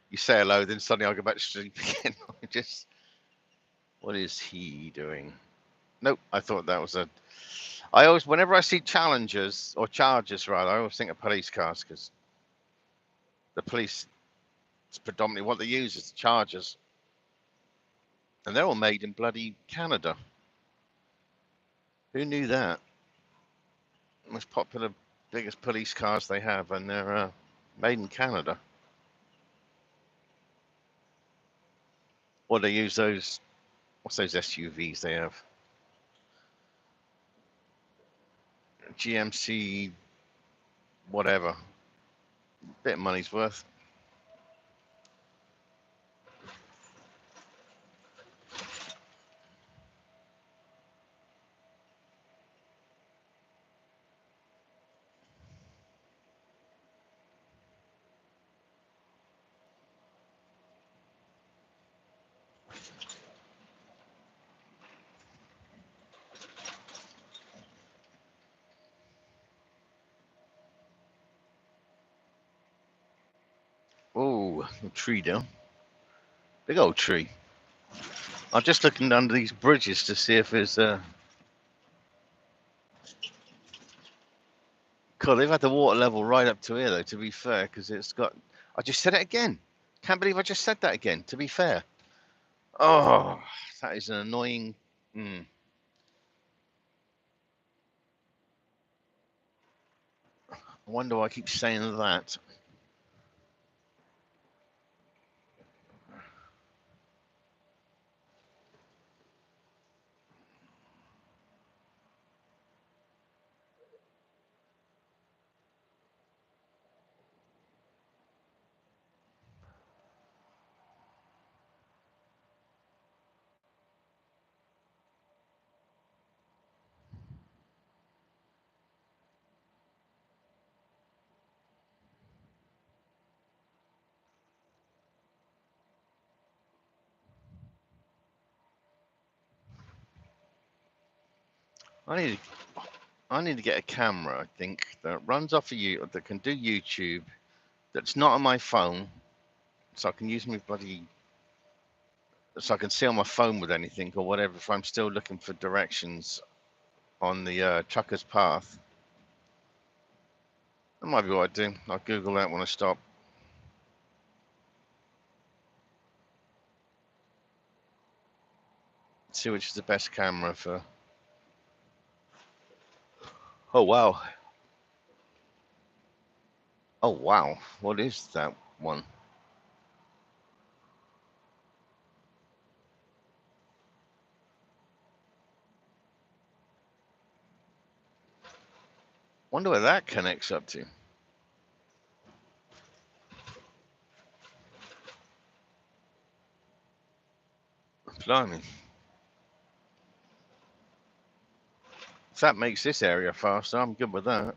you say hello, then suddenly I go back to sleep again. Just, what is he doing? Nope, I thought that was a. I always, whenever I see challengers or chargers, rather, I always think of police cars, because the police, it's predominantly what they use is the chargers. And they're all made in bloody Canada. Who knew that? Most popular, biggest police cars they have, and they're made in Canada. Or they use those, what's those SUVs they have? GMC, whatever. Bit of money's worth. Oh, a tree down. Big old tree. I'm just looking under these bridges to see if there's God, they've had the water level right up to here, though, to be fair, because it's got. I just said it again. Can't believe I just said that again, to be fair. Oh, that is an annoying. I wonder why I keep saying that. I need. I need to get a camera. I think that runs off of you that can do YouTube. That's not on my phone, so I can use my bloody. So I can see on my phone with anything or whatever. If I'm still looking for directions on the trucker's path, that might be what I do. I'll Google that when I stop. See which is the best camera for. Oh wow. Oh wow. What is that one? Wonder where that connects up to. Blimey. If that makes this area faster, I'm good with that.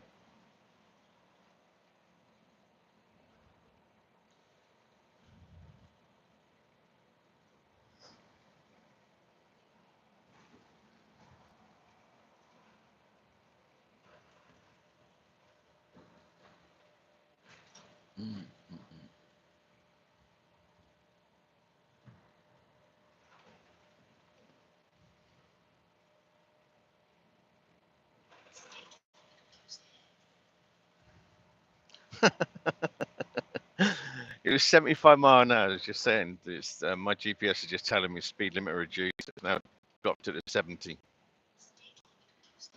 It was 75 mile an hour. I was just saying, this, my GPS is just telling me speed limit reduced. It's now dropped to the 70.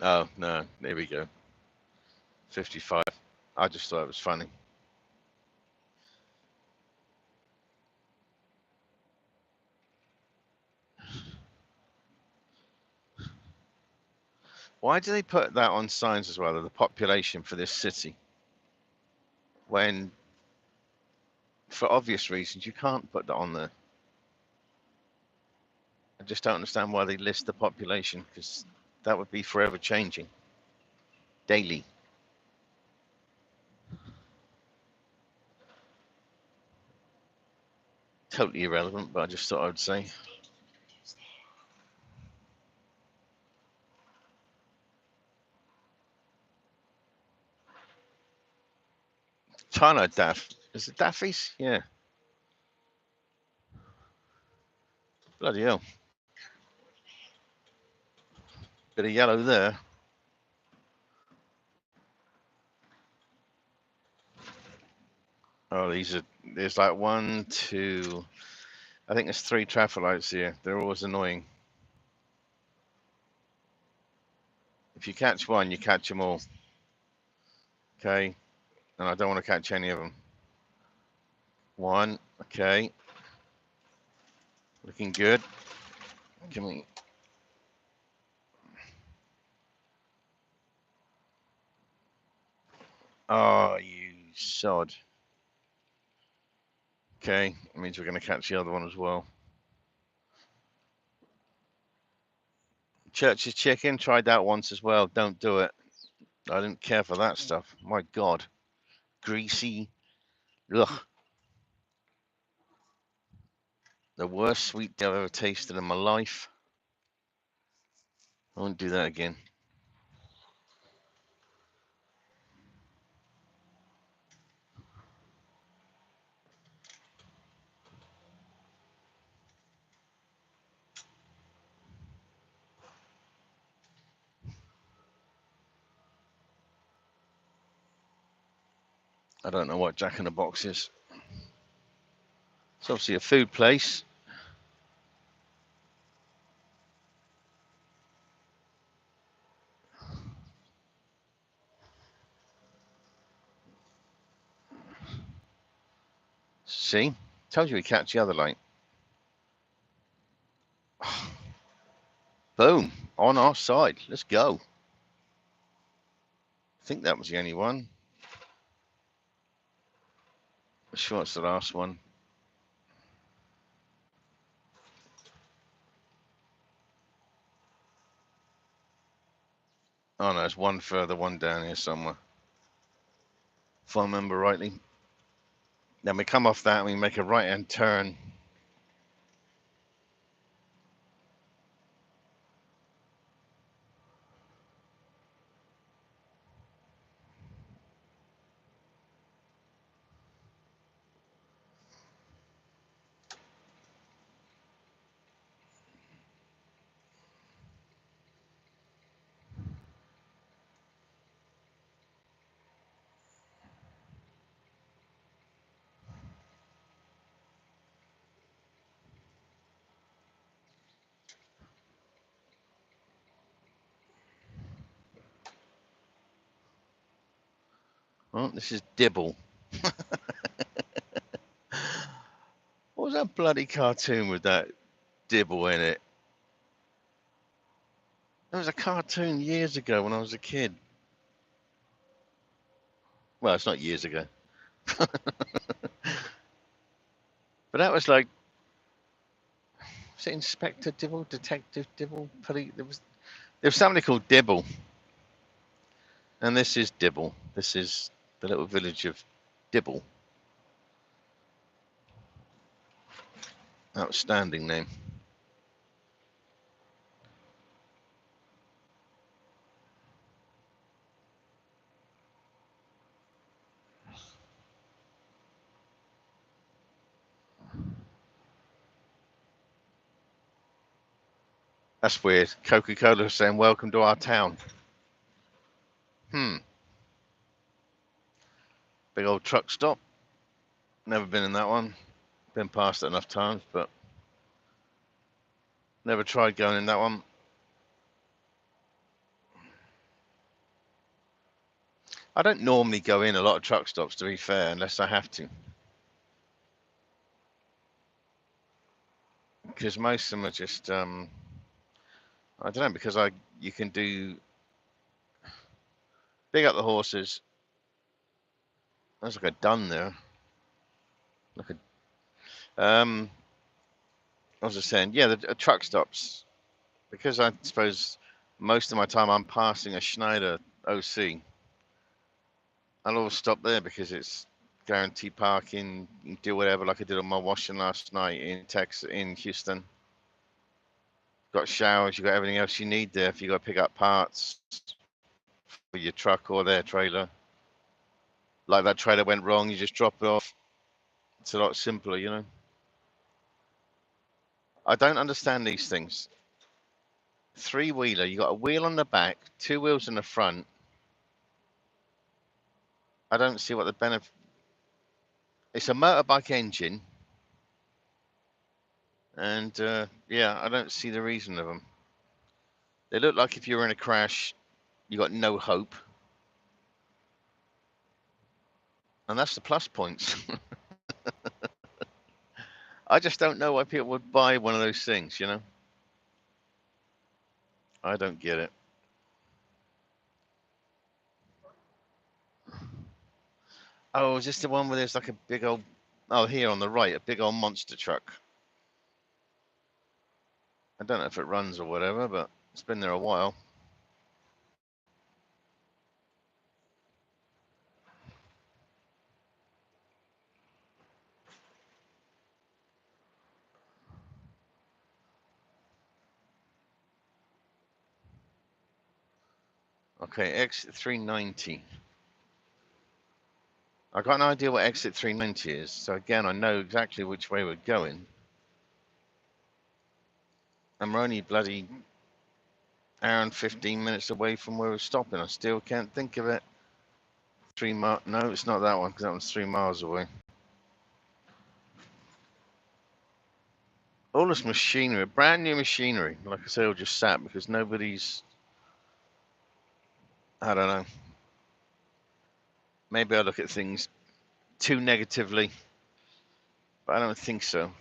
Oh, no. There we go. 55. I just thought it was funny. Why do they put that on signs as well, of the population for this city? When, for obvious reasons, you can't put that on there. I just don't understand why they list the population, because that would be forever changing. Daily. Totally irrelevant, but I just thought I would say. China Daff. Is it Daffy's? Yeah. Bloody hell. Bit of yellow there. Oh, there's like 1, 2. I think there's 3 traffic lights here. They're always annoying. If you catch one, you catch them all. Okay, and I don't want to catch any of them. 1, okay. Looking good. Can we? Oh, you sod. Okay, that means we're going to catch the other one as well. Church's chicken, tried that once as well. Don't do it. I didn't care for that stuff. My God. Greasy. Ugh. The worst sweet tea I've ever tasted in my life. I won't do that again. I don't know what Jack in the Box is. It's obviously a food place. See? Tells you we catch the other light. Boom. On our side. Let's go. I think that was the only one. I'm sure it's the last one. Oh no, there's one further one down here somewhere. If I remember rightly. Then we come off that and we make a right hand turn. Oh, this is Dibble. What was that bloody cartoon with that Dibble in it? There was a cartoon years ago when I was a kid. Well, it's not years ago. But that was like, was it Inspector Dibble, Detective Dibble? There was somebody called Dibble. And this is Dibble. This is the little village of Dibble. Outstanding name. That's weird. Coca-Cola saying, welcome to our town. Big old truck stop. Never been in that one. Been past it enough times, but never tried going in that one. I don't normally go in a lot of truck stops, to be fair, unless I have to. Because most of them are just, I don't know, because you can do, big up the horses. There's like a dun there. Like I was just saying, yeah, the truck stops, because I suppose most of my time I'm passing a Schneider OC. I'll always stop there because it's guaranteed parking. You can do whatever, like I did on my washing last night in Houston. Got showers, you got everything else you need there if you got to pick up parts for your truck or their trailer. Like that trailer went wrong, you just drop it off. It's a lot simpler, you know. I don't understand these things. 3-wheeler, you got a wheel on the back, 2 wheels in the front. I don't see what the benefit. It's a motorbike engine. And yeah, I don't see the reason of them. They look like if you're in a crash, you got no hope. And that's the plus points. I just don't know why people would buy one of those things, you know? I don't get it. Oh, is this the one where there's like a big old, oh, here on the right, a big old monster truck. I don't know if it runs or whatever, but it's been there a while. Okay, exit 390. I got an idea what exit 390 is, so again, I know exactly which way we're going. And we're only bloody hour and 15 minutes away from where we're stopping. I still can't think of it. 3 miles. No, it's not that one because that one's 3 miles away. All this machinery, brand new machinery, like I say, all just sat because nobody's. I don't know. Maybe I look at things too negatively, but I don't think so.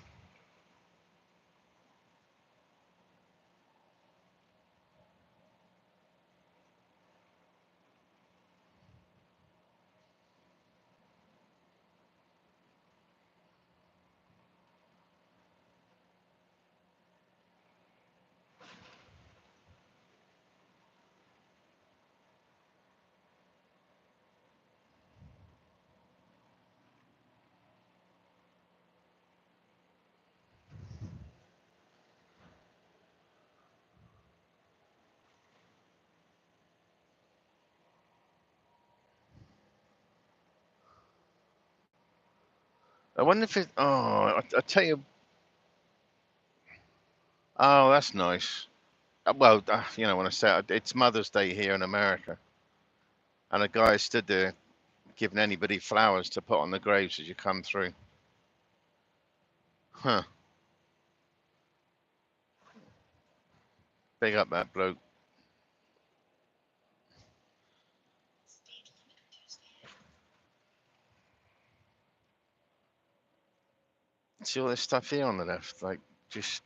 I wonder if it. Oh, I tell you. Oh, that's nice. Well, you know, when I say it's Mother's Day here in America, and a guy stood there giving anybody flowers to put on the graves as you come through. Huh. Big up that bloke. See all this stuff here on the left, like just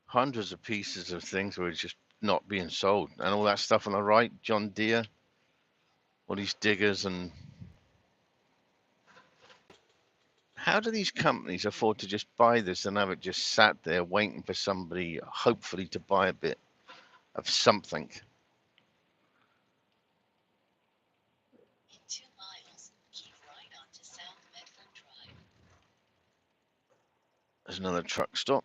hundreds of pieces of things were just not being sold, and all that stuff on the right, John Deere, all these diggers, and how do these companies afford to just buy this and have it just sat there waiting for somebody, hopefully, to buy a bit of something? There's another truck stop.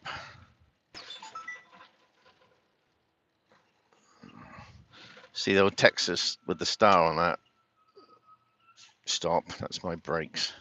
See the old Texas with the star on that. Stop. That's my brakes.